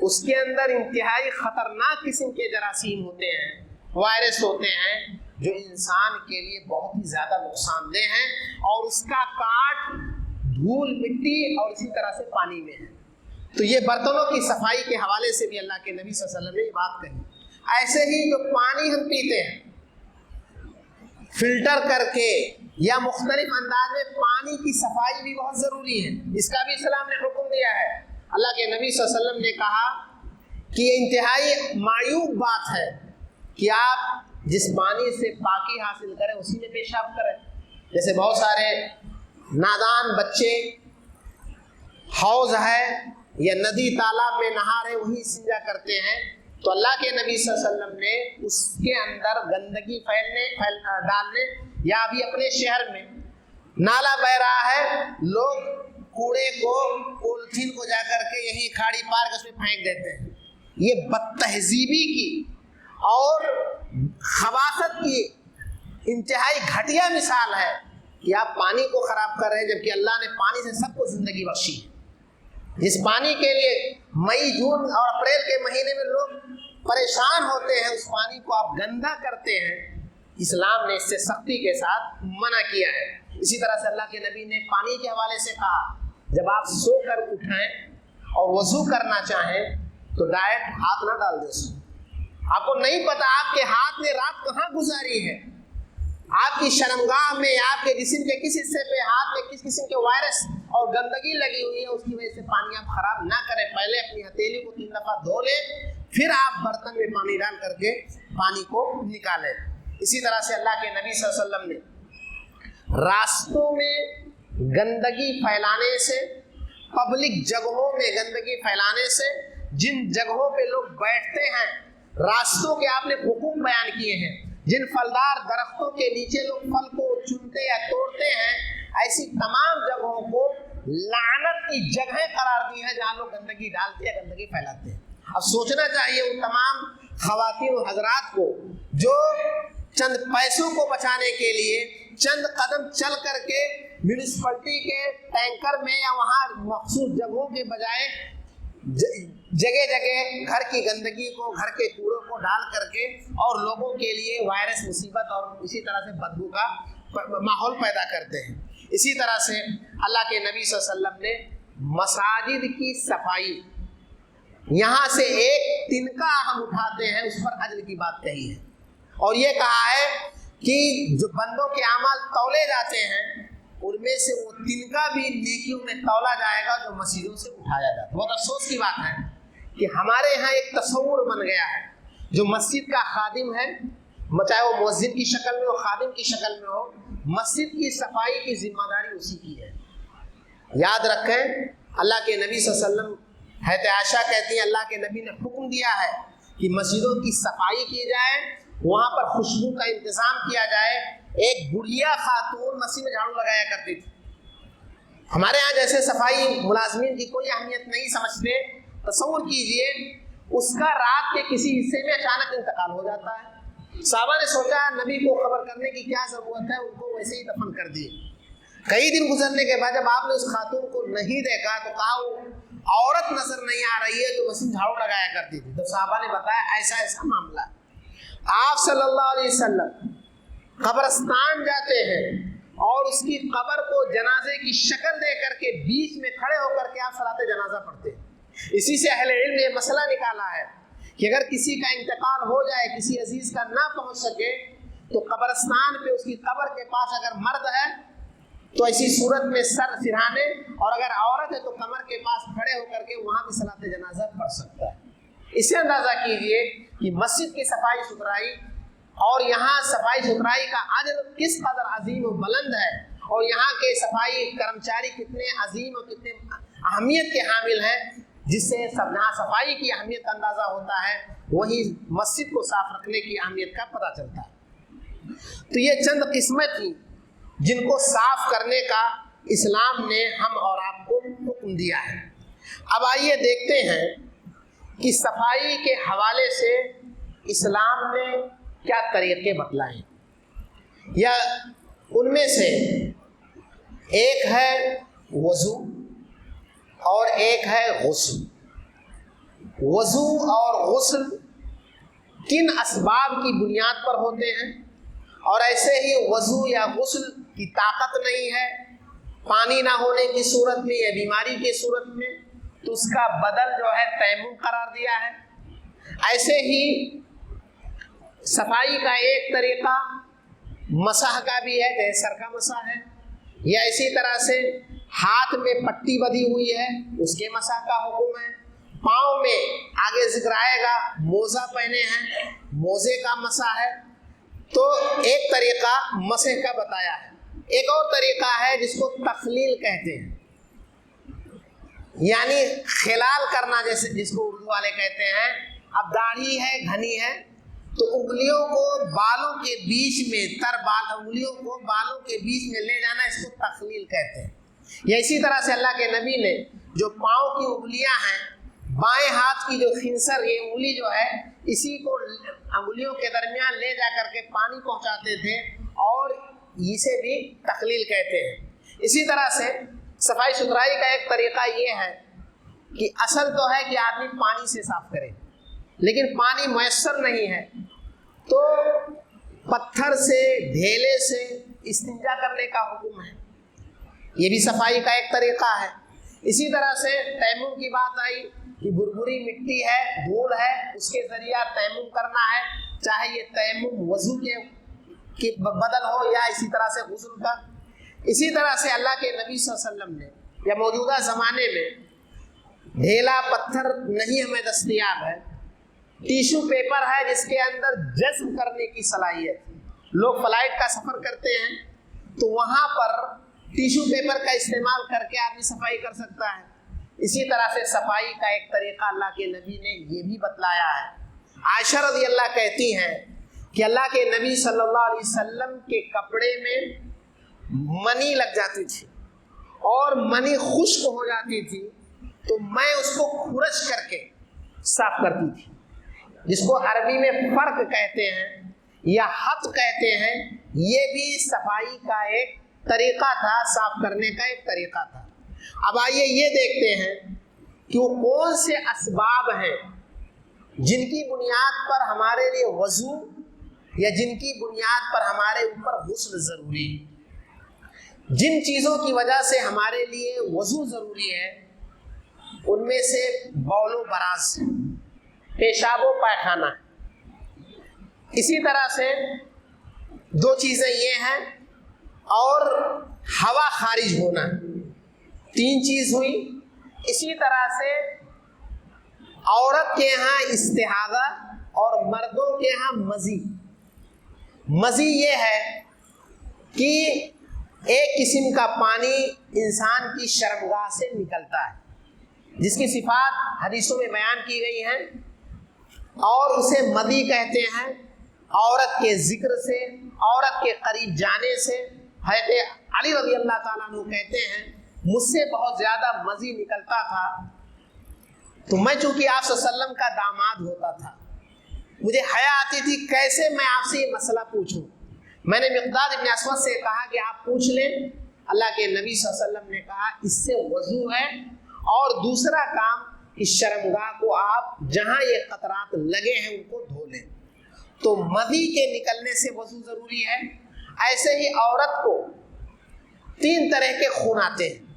اس کے اندر انتہائی خطرناک قسم کے جراثیم ہوتے ہیں، وائرس ہوتے ہیں جو انسان کے لیے بہت ہی زیادہ نقصان دہ ہیں، اور اس کا کاٹ دھول، مٹی اور اسی طرح سے پانی میں ہے. تو یہ برتنوں کی صفائی کے حوالے سے بھی اللہ کے نبی صلی اللہ علیہ وسلم نے یہ بات کہی. ایسے ہی جو پانی ہم پیتے ہیں فلٹر کر کے یا مختلف انداز میں، پانی کی صفائی بھی بہت ضروری ہے. اس کا بھی اسلام نے حکم دیا ہے. اللہ کے نبی صلی اللہ علیہ وسلم نے کہا کہ یہ انتہائی معیوب بات ہے کہ آپ جس پانی سے پاکی حاصل کریں اسی میں پیشاب کریں. جیسے بہت سارے نادان بچے حوض ہے یا ندی تالاب میں نہا رہے وہیں استنجا کرتے ہیں، تو اللہ کے نبی صلی اللہ علیہ وسلم نے اس کے اندر گندگی ڈالنے، یا ابھی اپنے شہر میں نالا بہ رہا ہے، لوگ کوڑے کو، پولیتھین کو جا کر کے یہی کھاڑی پار کے اس میں پھینک دیتے ہیں. یہ بدتہذیبی کی اور خباثت کی انتہائی گھٹیا مثال ہے کہ آپ پانی کو خراب کر رہے ہیں، جبکہ اللہ نے پانی سے سب کو زندگی بخشی ہے. جس پانی کے لیے مئی، جون اور اپریل کے مہینے میں لوگ پریشان ہوتے ہیں، اس پانی کو آپ گندا کرتے ہیں. اسلام نے اس سے سختی کے ساتھ منع کیا ہے. اسی طرح سے اللہ کے نبی نے پانی کے حوالے سے کہا جب آپ سو کر اٹھیں اور وضو کرنا چاہیں تو ڈائریکٹ ہاتھ نہ ڈال دیں. آپ کو نہیں پتا آپ کے ہاتھ نے رات کہاں گزاری ہے، آپ کی شرمگاہ میں، آپ کے جسم کے کس حصے پہ ہاتھ میں کس قسم کے وائرس اور گندگی لگی ہوئی ہے، اس کی وجہ سے پانی آپ خراب نہ کریں. پہلے اپنی ہتھیلی کو 3 دفعہ دھو لیں، پھر آپ برتن میں پانی ڈال کر کے پانی کو نکالیں. اسی طرح سے اللہ کے نبی صلی اللہ علیہ وسلم نے راستوں میں گندگی پھیلانے سے، پبلک جگہوں میں گندگی پھیلانے سے، جن جگہوں پہ لوگ بیٹھتے ہیں، راستوں کے آپ نے حکم بیان کیے ہیں. جن پھلدار درختوں کے نیچے لوگ پھل کو چنتے یا توڑتے ہیں، ایسی تمام جگہوں کو لعنت کی جگہیں قرار دی ہیں جہاں لوگ گندگی ڈالتے ہیں، گندگی پھیلاتے ہیں. اب سوچنا چاہیے ان تمام خواتین و حضرات کو جو چند پیسوں کو بچانے کے لیے چند قدم چل کر کے میونسپلٹی کے ٹینکر میں یا وہاں مخصوص جگہوں کے بجائے جگہ جگہ گھر کی گندگی کو، گھر کے کوڑوں کو ڈال کر کے اور لوگوں کے لیے وائرس، مصیبت اور اسی طرح سے بدبو کا ماحول پیدا کرتے ہیں. اسی طرح سے اللہ کے نبی صلی اللہ علیہ وسلم نے مساجد کی صفائی، یہاں سے ایک تنکا ہم اٹھاتے ہیں، اس پر اجر کی بات کہی ہے، اور یہ کہا ہے کہ جو بندوں کے اعمال تولے جاتے ہیں ان میں سے وہ تنکا بھی نیکیوں میں تولا جائے گا جو مسجدوں سے اٹھایا جاتا ہے. بہت افسوس کی بات ہے کہ ہمارے یہاں ایک تصور بن گیا ہے، جو مسجد کا خادم ہے، چاہے وہ مؤذن کی شکل میں ہو، خادم کی شکل میں ہو، مسجد کی صفائی کی ذمہ داری اسی کی ہے. یاد رکھیں اللہ کے نبی صلی اللہ علیہ وسلم، حضرت عائشہ کہتی ہیں اللہ کے نبی نے حکم دیا ہے کہ مسجدوں کی صفائی کی جائے، وہاں پر خوشبو کا انتظام کیا جائے. ایک بڑھیا خاتون مسجد میں جھاڑو لگایا کرتی تھی. ہمارے ہاں جیسے صفائی ملازمین کی کوئی اہمیت نہیں سمجھتے. تصور کیجئے اس کا رات کے کسی حصے میں اچانک انتقال ہو جاتا ہے. صحابہ نے سوچا نبی کو خبر کرنے کی کیا ضرورت ہے، ان کو ویسے ہی دفن کر دیے. کئی دن گزرنے کے بعد جب آپ نے اس خاتون کو نہیں دیکھا تو کہا وہ عورت نظر نہیں آ رہی ہے جو مسجد جھاڑو لگایا کرتی تھی. تو صحابہ نے بتایا ایسا ایسا معاملہ. آپ صلی اللہ علیہ وسلم قبرستان جاتے ہیں اور اس کی قبر کو جنازے کی شکل دے کر کے بیچ میں کھڑے ہو کر کے آپ صلاۃ جنازہ پڑھتے ہیں. اسی سے اہل علم نے یہ مسئلہ نکالا ہے کہ اگر کسی کا انتقال ہو جائے، کسی عزیز کا نہ پہنچ سکے، تو قبرستان پہ اس کی قبر کے پاس اگر مرد ہے تو ایسی صورت میں سر سرہانے، اور اگر عورت ہے تو کمر کے پاس کھڑے ہو کر کے وہاں بھی صلاۃ جنازہ پڑھ سکتا ہے۔ اس سے اندازہ کیجئے کہ مسجد کی صفائی ستھرائی اور یہاں صفائی ستھرائی کا اجر کس قدر عظیم و بلند ہے، اور یہاں کے صفائی کرمچاری کتنے عظیم اور کتنے اہمیت کے حامل ہیں، جس سے جہاں صفائی کی اہمیت کا اندازہ ہوتا ہے وہی مسجد کو صاف رکھنے کی اہمیت کا پتہ چلتا ہے۔ تو یہ چند قسمیں تھیں جن کو صاف کرنے کا اسلام نے ہم اور آپ کو حکم دیا ہے۔ اب آئیے دیکھتے ہیں کہ صفائی کے حوالے سے اسلام نے کیا طریقے بتلائے، یا ان میں سے ایک ہے وضو اور ایک ہے غسل۔ وضو اور غسل کن اسباب کی بنیاد پر ہوتے ہیں، اور ایسے ہی وضو یا غسل کی طاقت نہیں ہے، پانی نہ ہونے کی صورت میں یا بیماری کی صورت میں تو اس کا بدل جو ہے تیمم قرار دیا ہے۔ ایسے ہی صفائی کا ایک طریقہ مسح کا بھی ہے، جیسے سر کا مسح ہے، یا اسی طرح سے ہاتھ میں پٹی بندھی ہوئی ہے اس کے مسح کا حکم ہے، پاؤں میں آگے ذکر آئے گا موزہ پہنے ہیں موزے کا مسح ہے۔ تو ایک طریقہ مسح کا بتایا ہے۔ ایک اور طریقہ ہے جس کو تخلیل کہتے ہیں، یعنی خلال کرنا، جیسے جس کو اردو والے کہتے ہیں۔ اب داڑھی ہے، گھنی ہے، تو انگلیوں کو بالوں کے بیچ میں انگلیوں کو بالوں کے بیچ میں لے جانا، اس کو تخلیل کہتے ہیں۔ یا اسی طرح سے اللہ کے نبی نے جو پاؤں کی انگلیاں ہیں، بائیں ہاتھ کی جو خنصر، یہ انگلی جو ہے، اسی کو انگلیوں کے درمیان لے جا کر کے پانی پہنچاتے تھے، اور اسے بھی تخلیل کہتے ہیں۔ اسی طرح سے صفائی ستھرائی کا ایک طریقہ یہ ہے کہ اصل تو ہے کہ آدمی پانی سے صاف کرے، لیکن پانی میسر نہیں ہے تو پتھر سے، ڈھیلے سے استنجا کرنے کا حکم ہے، یہ بھی صفائی کا ایک طریقہ ہے۔ اسی طرح سے تیمم کی بات آئی کہ بھربھری مٹی ہے، دھول ہے، اس کے ذریعہ تیمم کرنا ہے، چاہے یہ تیمم وضو کے بدل ہو یا اسی طرح سے غسل کا۔ اسی طرح سے اللہ کے نبی صلی اللہ علیہ وسلم نے، یا موجودہ زمانے میں ڈھیلا پتھر نہیں ہمیں دستیاب ہے، ٹیشو پیپر ہے جس کے اندر جذب کرنے کی صلاحیت۔ لوگ فلائٹ کا سفر کرتے ہیں تو وہاں پر ٹیشو پیپر کا استعمال کر کے آدمی صفائی کر سکتا ہے۔ اسی طرح سے صفائی کا ایک طریقہ اللہ کے نبی نے یہ بھی بتلایا ہے۔ عائشہ رضی اللہ کہتی ہیں کہ اللہ کے نبی صلی اللہ علیہ وسلم کے کپڑے میں منی لگ جاتی تھی اور منی خشک ہو جاتی تھی، تو میں اس کو کھرچ کر کے صاف کرتی تھی، جس کو عربی میں فرق کہتے ہیں یا حط کہتے ہیں۔ یہ بھی صفائی کا ایک طریقہ تھا، صاف کرنے کا ایک طریقہ تھا۔ اب آئیے یہ دیکھتے ہیں کہ وہ کون سے اسباب ہیں جن کی بنیاد پر ہمارے لیے وضو یا جن کی بنیاد پر ہمارے اوپر غسل ضروری ہے۔ جن چیزوں کی وجہ سے ہمارے لیے وضو ضروری ہے ان میں سے بول و براز، پیشاب و پائخانہ ہے۔ اسی طرح سے دو چیزیں یہ ہیں، اور ہوا خارج ہونا، تین چیز ہوئی۔ اسی طرح سے عورت کے ہاں استحاضہ اور مردوں کے ہاں مزی۔ مزی یہ ہے کہ ایک قسم کا پانی انسان کی شرمگاہ سے نکلتا ہے، جس کی صفات حدیثوں میں بیان کی گئی ہیں، اور اسے مدی کہتے ہیں۔ عورت کے ذکر سے، عورت کے قریب جانے سے، حضرت علی رضی اللہ تعالیٰ عنہ کہتے ہیں مجھ سے بہت زیادہ مزی نکلتا تھا، تو میں چونکہ آپ صلی اللہ علیہ وسلم کا داماد ہوتا تھا، مجھے حیا آتی تھی کیسے میں آپ سے یہ مسئلہ پوچھوں۔ میں نے مقداد ابن اسود سے کہا کہ آپ پوچھ لیں۔ اللہ کے نبی صلی اللہ علیہ وسلم نے کہا اس سے وضو ہے، اور دوسرا کام اس شرمگاہ کو آپ جہاں یہ قطرات لگے ہیں ان کو دھو لیں۔ تو مدی کے نکلنے سے وضو ضروری ہے۔ ایسے ہی عورت کو تین طرح کے خون آتے ہیں،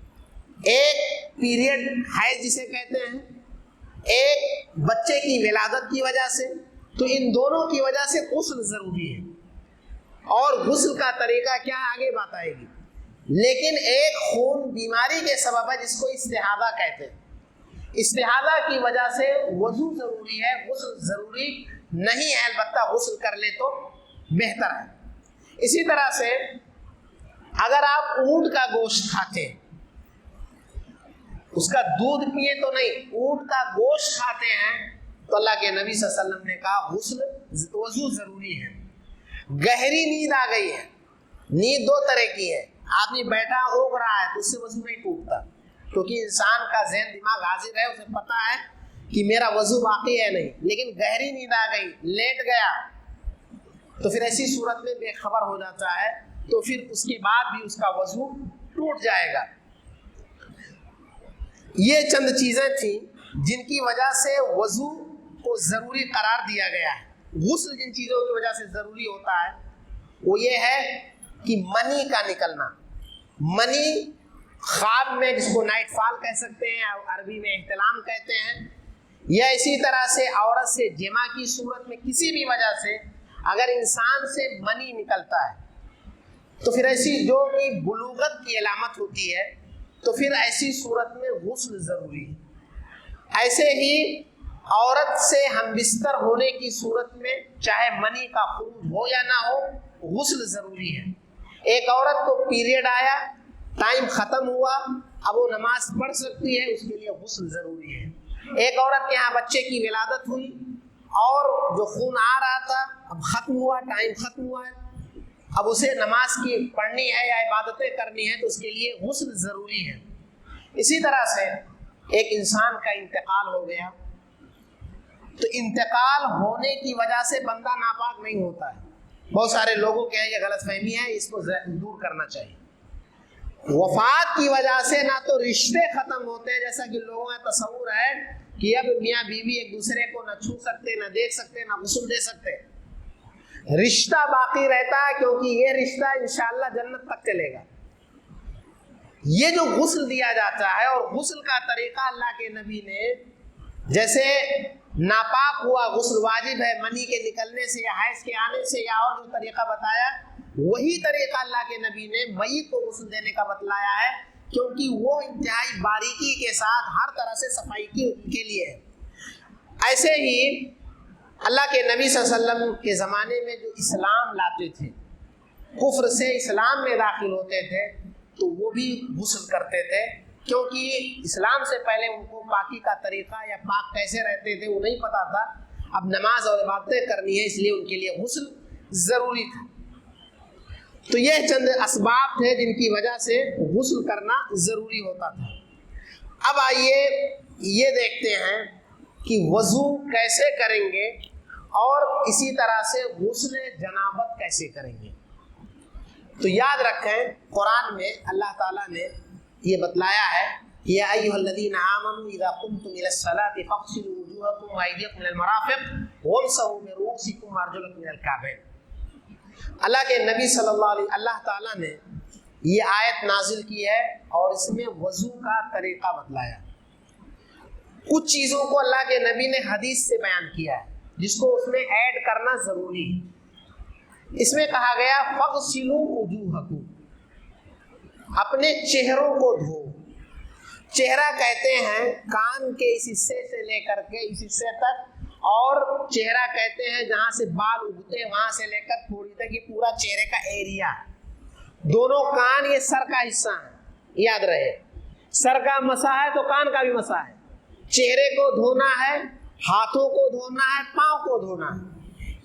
ایک پیریڈ حیض جسے کہتے ہیں، ایک بچے کی ولادت کی وجہ سے، تو ان دونوں کی وجہ سے غسل ضروری ہے، اور غسل کا طریقہ کیا آگے بات آئے گی۔ لیکن ایک خون بیماری کے سبب ہے جس کو استحاضہ کہتے ہیں، استحاضہ کی وجہ سے وضو ضروری ہے، غسل ضروری نہیں ہے، البتہ غسل کر لے تو بہتر ہے۔ اسی طرح سے اگر آپ اونٹ کا گوشت کھاتے ہیں، اس کا دودھ پیے تو نہیں، اونٹ کا گوشت کھاتے ہیں، تو اللہ کے نبی صلی اللہ علیہ وسلم نے کہا غسل وضو ضروری ہے۔ گہری نیند آ گئی ہے، نیند دو طرح کی ہے، آدمی بیٹھا اوگ رہا ہے تو اس سے وضو نہیں ٹوٹتا، کیونکہ انسان کا ذہن دماغ حاضر ہے، اسے پتا ہے کہ میرا وضو باقی ہے نہیں، لیکن گہری نیند آ گئی، لیٹ گیا، تو پھر ایسی صورت میں بے خبر ہو جاتا ہے، تو پھر اس کے بعد بھی اس کا وضو ٹوٹ جائے گا۔ یہ چند چیزیں تھیں جن کی وجہ سے وضو کو ضروری قرار دیا گیا ہے۔ غسل جن چیزوں کی وجہ سے ضروری ہوتا ہے وہ یہ ہے کہ منی کا نکلنا، منی خواب میں، جس کو نائٹ فال کہہ سکتے ہیں، عربی میں احتلام کہتے ہیں، یا اسی طرح سے عورت سے جمع کی صورت میں کسی بھی وجہ سے اگر انسان سے منی نکلتا ہے تو پھر ایسی جو کہ بلوغت کی علامت ہوتی ہے، تو پھر ایسی صورت میں غسل ضروری ہے۔ ایسے ہی عورت سے ہم بستر ہونے کی صورت میں چاہے منی کا خروج ہو یا نہ ہو، غسل ضروری ہے۔ ایک عورت کو پیریڈ آیا، ٹائم ختم ہوا، اب وہ نماز پڑھ سکتی ہے، اس کے لیے غسل ضروری ہے۔ ایک عورت کے ہاں بچے کی ولادت ہوئی اور جو خون آ رہا تھا اب ختم ہوا، ٹائم ختم ہوا ہے، اب اسے نماز کی پڑھنی ہے یا عبادتیں کرنی ہے، تو اس کے لیے غسل ضروری ہے۔ اسی طرح سے ایک انسان کا انتقال ہو گیا، تو انتقال ہونے کی وجہ سے بندہ ناپاک نہیں ہوتا ہے۔ بہت سارے لوگوں کے یہ غلط فہمی ہے، اس کو دور کرنا چاہیے۔ وفات کی وجہ سے نہ تو رشتے ختم ہوتے ہیں، جیسا کہ لوگوں کا تصور ہے کہ اب میاں بیوی ایک دوسرے کو نہ چھو سکتے، نہ دیکھ سکتے، نہ غسل دے سکتے، رشتہ باقی رہتا ہے، کیونکہ یہ رشتہ انشاءاللہ جنت تک چلے گا۔ یہ جو غسل دیا جاتا ہے، اور غسل کا طریقہ اللہ کے نبی نے، جیسے ناپاک ہوا غسل واجب ہے منی کے نکلنے سے یا حیض کے آنے سے، یا اور جو طریقہ بتایا، وہی طریقہ اللہ کے نبی نے میت کو غسل دینے کا بتلایا ہے، کیونکہ وہ انتہائی باریکی کے ساتھ ہر طرح سے صفائی کے لیے ہے۔ ایسے ہی اللہ کے نبی صلی اللہ علیہ وسلم کے زمانے میں جو اسلام لاتے تھے، کفر سے اسلام میں داخل ہوتے تھے، تو وہ بھی غسل کرتے تھے، کیونکہ اسلام سے پہلے ان کو پاکی کا طریقہ یا پاک کیسے رہتے تھے وہ نہیں پتا تھا۔ اب نماز اور عبادتیں کرنی ہے، اس لیے ان کے لیے غسل ضروری تھا۔ تو یہ چند اسباب تھے جن کی وجہ سے غسل کرنا ضروری ہوتا تھا۔ اب آئیے یہ دیکھتے ہیں کہ وضو کیسے کریں گے، اور اسی طرح سے غسل جنابت کیسے کریں گے۔ تو یاد رکھیں، قرآن میں اللہ تعالیٰ نے یہ بتلایا ہے، یا ایھا الذین آمنوا اذا قمتم الى الصلاۃ فاغسلوا وجوہکم وایدیکم الى المرافق وامسحوا برؤوسکم وارجلکم الى الکعبین۔ اللہ کے نبی صلی اللہ تعالیٰ نے یہ آیت نازل کی ہے اور اس میں وضو کا طریقہ بتلایا۔ کچھ چیزوں کو اللہ کے نبی نے حدیث سے بیان کیا ہے جس کو اس میں ایڈ کرنا ضروری ہے۔ اس میں کہا گیا فَاغْسِلُوا وُجُوهَكُمْ، اپنے چہروں کو دھو۔ چہرہ کہتے ہیں کان کے اس حصے سے لے کر کے اس حصے تک، اور چہرہ کہتے ہیں جہاں سے بال اگتے ہیں وہاں سے لے کر تھوڑی تک، یہ پورا چہرے کا ایریا۔ دونوں کان یہ سر کا حصہ ہے، یاد رہے، سر کا مسا ہے تو کان کا بھی مسا ہے۔ چہرے کو دھونا ہے، ہاتھوں کو دھونا ہے، پاؤں کو دھونا ہے،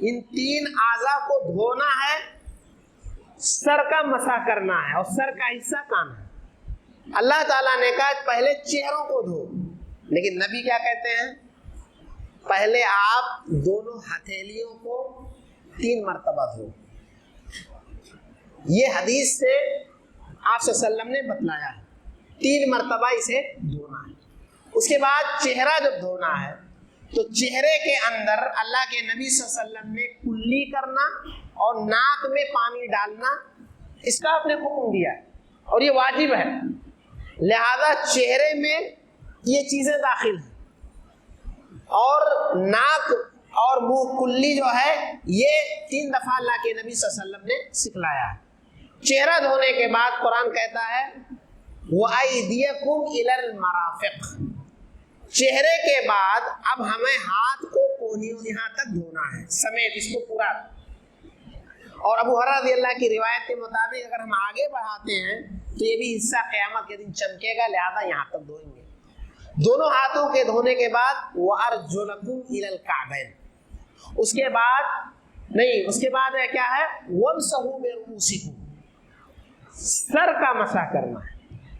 ان تین اعضاء کو دھونا ہے، سر کا مسا کرنا ہے، اور سر کا حصہ کان ہے۔ اللہ تعالیٰ نے کہا پہلے چہروں کو دھو، لیکن نبی کیا کہتے ہیں، پہلے آپ دونوں ہتھیلیوں کو 3 مرتبہ دھو۔ یہ حدیث سے آپ صلی اللہ علیہ وسلم نے بتلایا ہے، 3 مرتبہ اسے دھونا ہے۔ اس کے بعد چہرہ جب دھونا ہے تو چہرے کے اندر اللہ کے نبی صلی اللہ علیہ وسلم نے کلی کرنا اور ناک میں پانی ڈالنا، اس کا آپ نے حکم دیا ہے، اور یہ واجب ہے، لہذا چہرے میں یہ چیزیں داخل ہیں۔ اور ناک اور منہ کلی جو ہے یہ 3 دفعہ اللہ کے نبی صلی اللہ علیہ وسلم نے سکھلایا ہے۔ چہرہ دھونے کے بعد قرآن کہتا ہے وَأَيْدِيَكُمْ إِلَى الْمَرَافِقِ، چہرے کے بعد اب ہمیں ہاتھ کو کونیوں یہاں تک دھونا ہے سمیت اس کو پورا۔ اور ابو ہریرہ رضی اللہ کی روایت کے مطابق اگر ہم آگے بڑھاتے ہیں تو یہ بھی حصہ قیامت کے دن چمکے گا، لہذا یہاں تک دھوئیں گے۔ دونوں ہاتھوں کے دھونے کے بعد وَأَرْجُلَكُمْ إِلَى الْكَعْبَيْنِ، اس کے بعد کیا ہے وَامْسَحُوا بِرُؤُوسِكُمْ، سر کا مسح کرنا ہے۔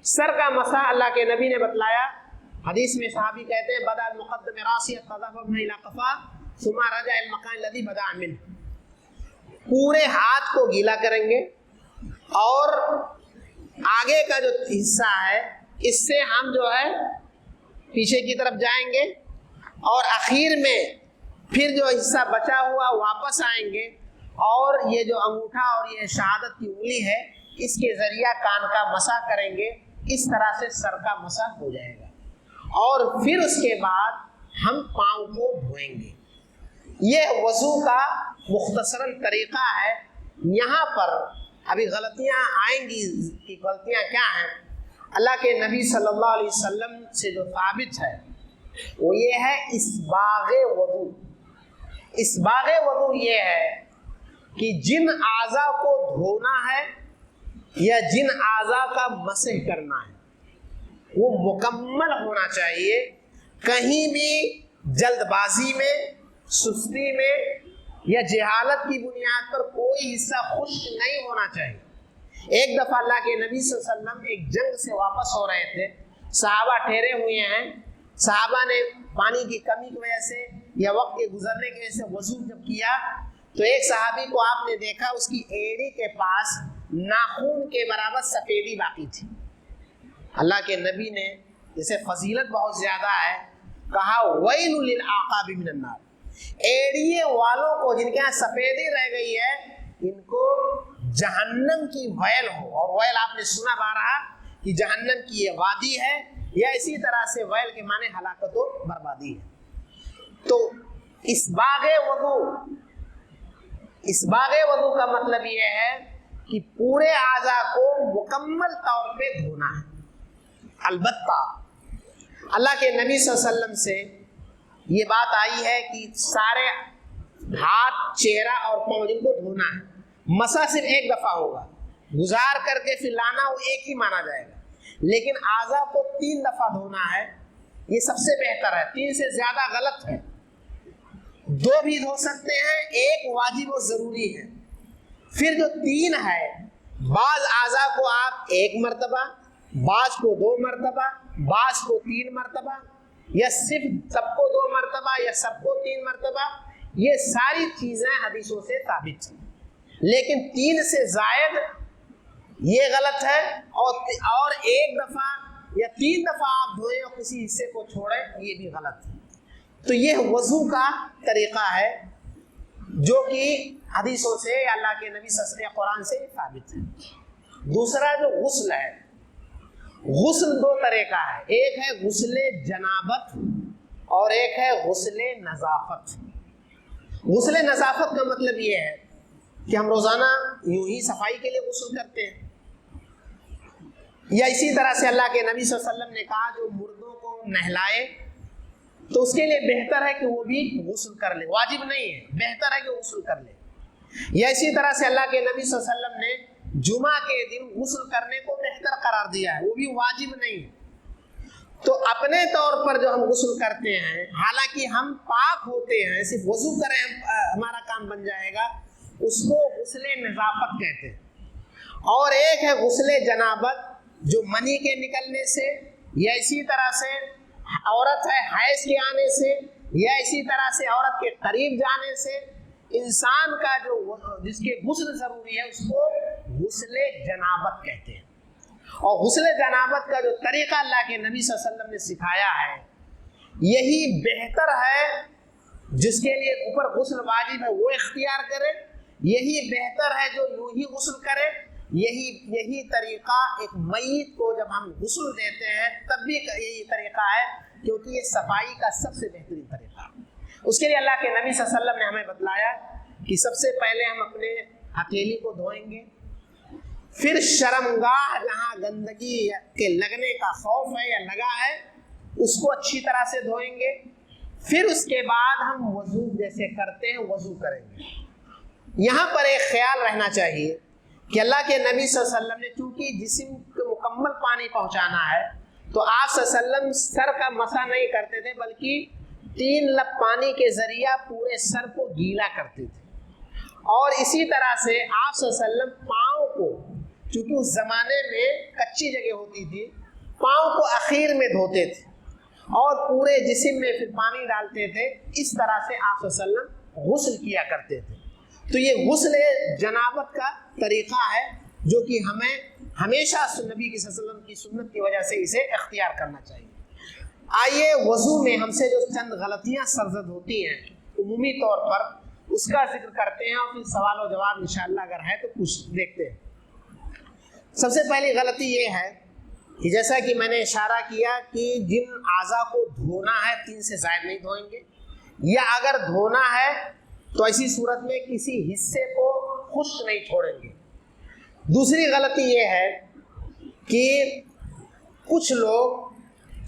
سر کا مسح اللہ کے نبی نے بتلایا، حدیث میں صحابی کہتے ہیں بدأ المقدم راسیہ فذهب إلى قفاه ثم رجع إلى المكان الذي بدأ منه، پورے ہاتھ کو گیلا کریں گے اور آگے کا جو حصہ ہے اس سے ہم جو ہے پیچھے کی طرف جائیں گے اور اخیر میں پھر جو حصہ بچا ہوا واپس آئیں گے اور یہ جو انگوٹھا اور یہ شہادت کی انگلی ہے اس کے ذریعہ کان کا مسح کریں گے۔ اس طرح سے سر کا مسح ہو جائے گا اور پھر اس کے بعد ہم پاؤں کو دھوئیں گے۔ یہ وضو کا مختصراً طریقہ ہے۔ یہاں پر ابھی غلطیاں آئیں گی کہ غلطیاں کیا ہیں۔ اللہ کے نبی صلی اللہ علیہ وسلم سے جو ثابت ہے وہ یہ ہے اسباغ وضو۔ اسباغ وضو یہ ہے کہ جن اعضاء کو دھونا ہے یا جن اعضاء کا مسح کرنا ہے وہ مکمل ہونا چاہیے، کہیں بھی جلد بازی میں، سستی میں یا جہالت کی بنیاد پر کوئی حصہ خشک نہیں ہونا چاہیے۔ ایک دفعہ اللہ کے نبی صلی اللہ علیہ وسلم ایک جنگ سے واپس ہو رہے تھے، صحابہ ٹھہرے ہوئے ہیں، صحابہ نے پانی کی کمی کی وجہ سے یا وقت کے گزرنے کی وجہ سے وضو جب کیا تو ایک صحابی کو آپ نے دیکھا اس کی ایڑی کے پاس ناخون کے برابر سفیدی باقی تھی۔ اللہ کے نبی نے، جسے فضیلت بہت زیادہ ہے، کہا وَيْلٌ لِلْأَعْقَابِ مِنَ النَّارِ، ایڑیے والوں کو جن کے یہاں سفیدی رہ گئی ہے ان کو جہنم کی ویل ہو۔ اور ویل آپ نے سنا بارہا کہ جہنم کی یہ وادی ہے، یا اسی طرح سے ویل کے معنی ہلاکت و بربادی ہے۔ تو اسباغ وضو کا مطلب یہ ہے کہ پورے اعضاء کو مکمل طور پہ دھونا ہے۔ البتہ اللہ کے نبی صلی اللہ علیہ وسلم سے یہ بات آئی ہے کہ سارے ہاتھ، چہرہ اور پاؤں جن کو دھونا ہے، مسح صرف ایک دفعہ ہوگا، گزار کر کے پھر لانا وہ ایک ہی مانا جائے گا، لیکن اعضاء کو 3 دفعہ دھونا ہے۔ یہ سب سے بہتر ہے، 3 سے زیادہ غلط ہے۔ 2 بھی دھو سکتے ہیں، 1 واجب و ضروری ہے۔ پھر جو 3 ہے، بعض اعضاء کو آپ 1 مرتبہ، بعض کو 2 مرتبہ، بعض کو 3 مرتبہ، یا صرف سب کو 2 مرتبہ یا سب کو 3 مرتبہ، یہ ساری چیزیں حدیثوں سے ثابت ہیں۔ لیکن 3 سے زائد یہ غلط ہے، اور 1 دفعہ یا 3 دفعہ آپ دھوئیں اور کسی حصے کو چھوڑیں، یہ بھی غلط ہے۔ تو یہ وضو کا طریقہ ہے جو کہ حدیثوں سے یا اللہ کے نبی صلی اللہ علیہ وسلم قرآن سے ثابت ہے۔ دوسرا جو غسل ہے، غسل 2 طرح کا ہے، ایک ہے غسل جنابت اور ایک ہے غسل نظافت۔ غسل نظافت کا مطلب یہ ہے کہ ہم روزانہ یوں ہی صفائی کے لیے غسل کرتے ہیں، یا اسی طرح سے اللہ کے نبی صلی اللہ علیہ وسلم نے کہا جو مردوں کو نہلائے تو اس کے لیے بہتر ہے کہ وہ بھی غسل کر لے، واجب نہیں ہے، بہتر ہے کہ غسل کر لے۔ یا اسی طرح سے اللہ کے نبی صلی اللہ علیہ وسلم نے جمعہ کے دن غسل کرنے کو بہتر قرار دیا ہے، وہ بھی واجب نہیں ہے۔ تو اپنے طور پر جو ہم غسل کرتے ہیں، حالانکہ ہم پاک ہوتے ہیں، صرف وضو کریں ہمارا کام بن جائے گا، اس کو غسل نظافت کہتے ہیں۔ اور ایک ہے غسل جنابت جو منی کے نکلنے سے، یا اسی طرح سے عورت ہے حیض کے آنے سے، یا اسی طرح سے عورت کے قریب جانے سے انسان کا جو جس کے غسل ضروری ہے اس کو غسل جنابت کہتے ہیں۔ اور غسل جنابت کا جو طریقہ اللہ کے نبی صلی اللہ علیہ وسلم نے سکھایا ہے یہی بہتر ہے، جس کے لیے اوپر غسل واجب ہے وہ اختیار کرے، یہی بہتر ہے جو یوں ہی غسل کرے۔ یہی طریقہ ایک میت کو جب ہم غسل دیتے ہیں تب بھی یہی طریقہ ہے، کیونکہ یہ صفائی کا سب سے بہترین طریقہ ہے۔ اس کے لیے اللہ کے نبی صلی اللہ علیہ وسلم نے ہمیں بتلایا کہ سب سے پہلے ہم اپنے ہتھیلی کو دھوئیں گے، پھر شرمگاہ جہاں گندگی کے لگنے کا خوف ہے یا لگا ہے اس کو اچھی طرح سے دھوئیں گے، پھر اس کے بعد ہم وضو جیسے کرتے ہیں وضو کریں گے۔ یہاں پر ایک خیال رہنا چاہیے کہ اللہ کے نبی صلی اللہ علیہ وسلم نے چونکہ جسم کو مکمل پانی پہنچانا ہے تو آپ صلی اللہ علیہ وسلم سر کا مسح نہیں کرتے تھے، بلکہ 3 لب پانی کے ذریعہ پورے سر کو گیلا کرتے تھے۔ اور اسی طرح سے آپ صلی اللہ علیہ وسلم پاؤں کو، چونکہ اس زمانے میں کچی جگہ ہوتی تھی، پاؤں کو اخیر میں دھوتے تھے اور پورے جسم میں پھر پانی ڈالتے تھے۔ اس طرح سے آپ صلی اللہ علیہ وسلم غسل کیا کرتے تھے۔ تو یہ غسل جنابت کا طریقہ ہے جو کہ ہمیں ہمیشہ نبی صلی اللہ علیہ وسلم کی سنت کی وجہ سے اسے اختیار کرنا چاہیے۔ آئیے وضو میں ہم سے جو چند غلطیاں سرزد ہوتی ہیں عمومی طور پر اس کا ذکر کرتے ہیں اور پھر سوال و جواب انشاءاللہ اگر ہے تو کچھ دیکھتے ہیں۔ سب سے پہلی غلطی یہ ہے کہ جیسا کہ میں نے اشارہ کیا کہ جن اعضاء کو دھونا ہے 3 سے زائد نہیں دھوئیں گے، یا اگر دھونا ہے تو ایسی صورت میں کسی حصے کو خشک نہیں چھوڑیں گے۔ دوسری غلطی یہ ہے کہ کچھ لوگ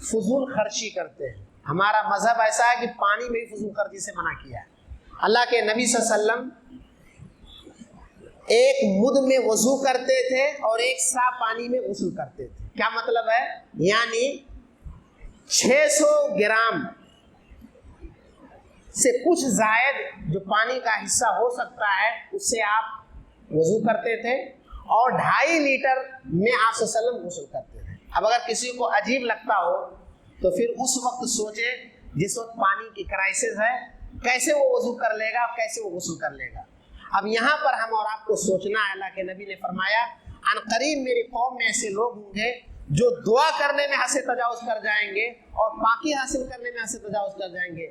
فضول خرچی کرتے ہیں۔ ہمارا مذہب ایسا ہے کہ پانی میں بھی فضول خرچی سے منع کیا ہے۔ اللہ کے نبی صلی اللہ علیہ وسلم ایک مد میں وضو کرتے تھے اور 1 سا پانی میں غسل کرتے تھے۔ کیا مطلب ہے؟ یعنی 600 گرام سے کچھ زائد جو پانی کا حصہ ہو سکتا ہے اس سے آپ وضو کرتے تھے اور 2.5 لیٹر میں آپ صلی اللہ علیہ وسلم غسل کرتے تھے۔ اب اگر کسی کو عجیب لگتا ہو تو پھر اس وقت سوچے جس وقت پانی کی کرائسس ہے، کیسے وہ وضو کر لے گا، کیسے وہ غسل کر لے گا۔ اب یہاں پر ہم اور آپ کو سوچنا ہے، اللہ کے نبی نے فرمایا ان قریب میری قوم میں ایسے لوگ ہوں گے جو دعا کرنے میں حد سے تجاوز کر جائیں گے اور پاکی حاصل کرنے میں حد سے تجاوز کر جائیں گے۔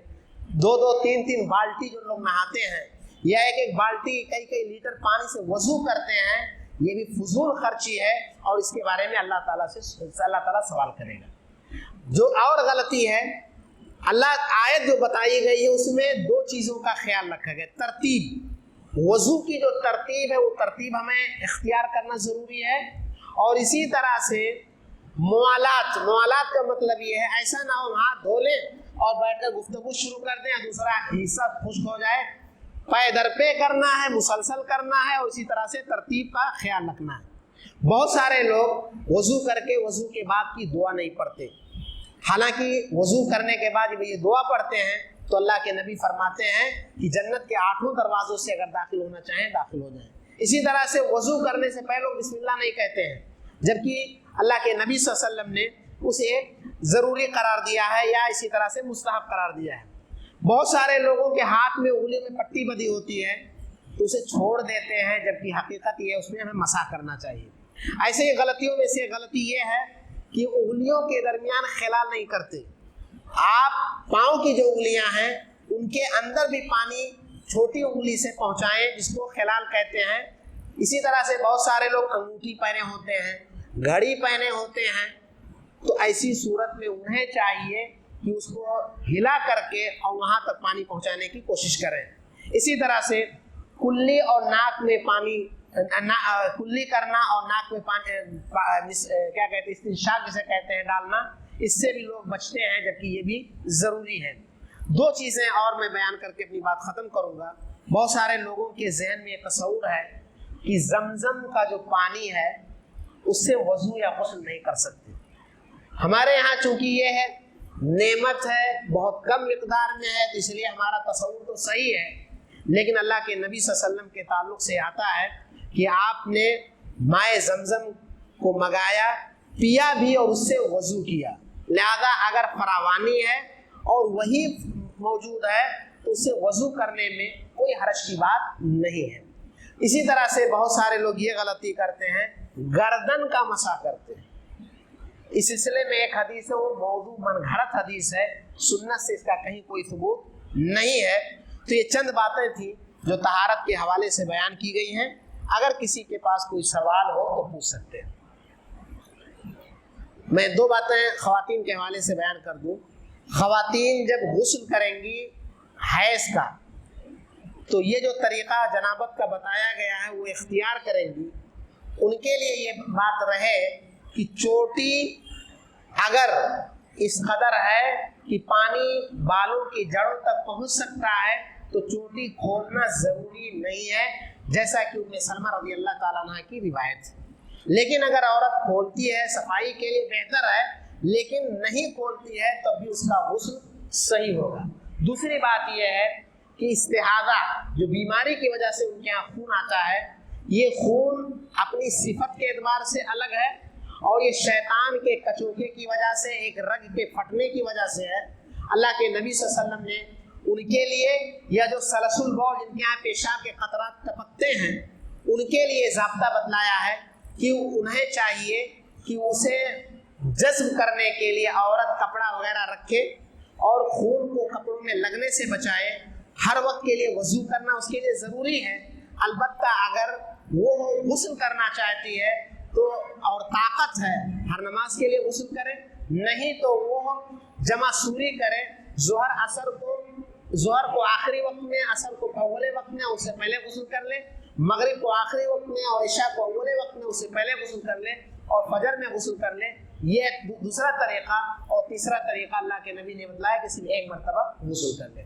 2-2 3-3 بالٹی جو لوگ نہاتے ہیں یا 1-1 بالٹی کئی لیٹر پانی سے وضو کرتے ہیں، یہ بھی فضول خرچی ہے اور اس کے بارے میں اللہ تعالیٰ سوال کرے گا۔ جو اور غلطی ہے، اللہ آیت جو بتائی گئی ہے اس میں 2 چیزوں کا خیال رکھا گیا۔ ترتیب، وضو کی جو ترتیب ہے وہ ترتیب ہمیں اختیار کرنا ضروری ہے، اور اسی طرح سے موالات کا مطلب یہ ہے ایسا نہ ہو ہاتھ دھو لیں اور بیٹھ کر گفتگو شروع کر دیں، دوسرا حصہ خشک ہو جائے۔ پے در پہ کرنا ہے، مسلسل کرنا ہے، اور اسی طرح سے ترتیب کا خیال رکھنا ہے۔ بہت سارے لوگ وضو کر کے وضو کے بعد کی دعا نہیں پڑھتے، حالانکہ وضو کرنے کے بعد جب یہ دعا پڑھتے ہیں تو اللہ کے نبی فرماتے ہیں کہ جنت کے 8 دروازوں سے اگر داخل ہونا چاہیں داخل ہو جائیں۔ اسی طرح سے وضو کرنے سے پہلے بسم اللہ نہیں کہتے ہیں، جبکہ اللہ کے نبی صلی اللہ علیہ وسلم نے اسے ضروری قرار دیا ہے یا اسی طرح سے مستحب قرار دیا ہے۔ بہت سارے لوگوں کے ہاتھ میں انگلی میں پٹی بندھی ہوتی ہے تو اسے چھوڑ دیتے ہیں، جبکہ حقیقت یہ ہے اس میں ہمیں مسح کرنا چاہیے۔ ایسے ہی غلطیوں میں سے غلطی یہ ہے کہ انگلیوں کے درمیان خلال نہیں کرتے۔ آپ پاؤں کی جو انگلیاں ہیں ان کے اندر بھی پانی چھوٹی انگلی سے پہنچائیں، جس کو خلال کہتے ہیں۔ اسی طرح سے بہت سارے لوگ انگوٹھی پہنے ہوتے ہیں، گھڑی پہنے ہوتے ہیں، تو ایسی صورت میں انہیں چاہیے کہ اس کو ہلا کر کے اور وہاں تک پانی پہنچانے کی کوشش کریں۔ اسی طرح سے کلی اور ناک میں پانی کلی کرنا اور ناک میں پانی کیا کہتے ہیں استنشاق جسے کہتے ہیں ڈالنا، اس سے بھی لوگ بچتے ہیں، جبکہ یہ بھی ضروری ہے۔ 2 چیزیں اور میں بیان کر کے اپنی بات ختم کروں گا۔ بہت سارے لوگوں کے ذہن میں یہ تصور ہے کہ زمزم کا جو پانی ہے اس سے وضو یا غسل نہیں کر سکتے۔ ہمارے یہاں چونکہ یہ ہے نعمت ہے، بہت کم مقدار میں ہے، تو اس لیے ہمارا تصور تو صحیح ہے، لیکن اللہ کے نبی صلی اللہ علیہ وسلم کے تعلق سے آتا ہے کہ آپ نے مائے زمزم کو منگایا، پیا بھی اور اس سے وضو کیا، لہذا اگر فراوانی ہے اور وہی موجود ہے تو اس سے وضو کرنے میں کوئی حرج کی بات نہیں ہے۔ اسی طرح سے بہت سارے لوگ یہ غلطی کرتے ہیں، گردن کا مسح کرتے ہیں۔ اس سلسلے میں ایک حدیث ہے، وہ موضوع من گھڑت حدیث ہے، سنت سے اس کا کہیں کوئی ثبوت نہیں ہے۔ تو یہ چند باتیں تھیں جو طہارت کے حوالے سے بیان کی گئی ہیں، اگر کسی کے پاس کوئی سوال ہو تو پوچھ سکتے ہیں۔ میں 2 باتیں خواتین کے حوالے سے بیان کر دوں۔ خواتین جب غسل کریں گی حیض کا، تو یہ جو طریقہ جنابت کا بتایا گیا ہے وہ اختیار کریں گی. ان کے لیے یہ بات رہے کہ چوٹی اگر اس قدر ہے کہ پانی بالوں کی جڑوں تک پہنچ سکتا ہے تو چوٹی کھولنا ضروری نہیں ہے، جیسا کہ ام سلمہ رضی اللہ تعالیٰ عنہ کی روایت ہے. لیکن اگر عورت کھولتی ہے صفائی کے لیے بہتر ہے، لیکن نہیں کھولتی ہے تو بھی اس کا غسل صحیح ہوگا. دوسری بات یہ ہے کہ استحاضہ جو بیماری کی وجہ سے ان کے یہاں خون آتا ہے، یہ خون اپنی صفت کے اعتبار سے الگ ہے اور یہ شیطان کے کچوکے کی وجہ سے، ایک رگ کے پھٹنے کی وجہ سے ہے. اللہ کے نبی صلی اللہ علیہ وسلم نے ان کے لیے، یا جو سلسل بول جن کے یہاں پیشاب کے قطرات ٹپکتے ہیں، ان کے لیے ضابطہ بتلایا ہے کہ انہیں چاہیے کہ اسے جذب کرنے کے لیے عورت کپڑا وغیرہ رکھے اور خون کو کپڑوں میں لگنے سے بچائے. ہر وقت کے لیے وضو کرنا اس کے لیے ضروری ہے، البتہ اگر وہ غسل کرنا چاہتی ہے تو اور طاقت ہے ہر نماز کے لیے غسل کرے، نہیں تو وہ جمع سوری کرے. ظہر کو آخری وقت میں، عصر کو اولے وقت میں، اس سے پہلے غسل کر لے. مغرب کو آخری وقت میں اور عشاء کو اولے وقت میں، اس سے پہلے غسل کر لے. اور فجر میں غسل کر لے. یہ دوسرا طریقہ. اور تیسرا طریقہ اللہ کے نبی نے بتلایا کہ صرف ایک مرتبہ غسل کر لے.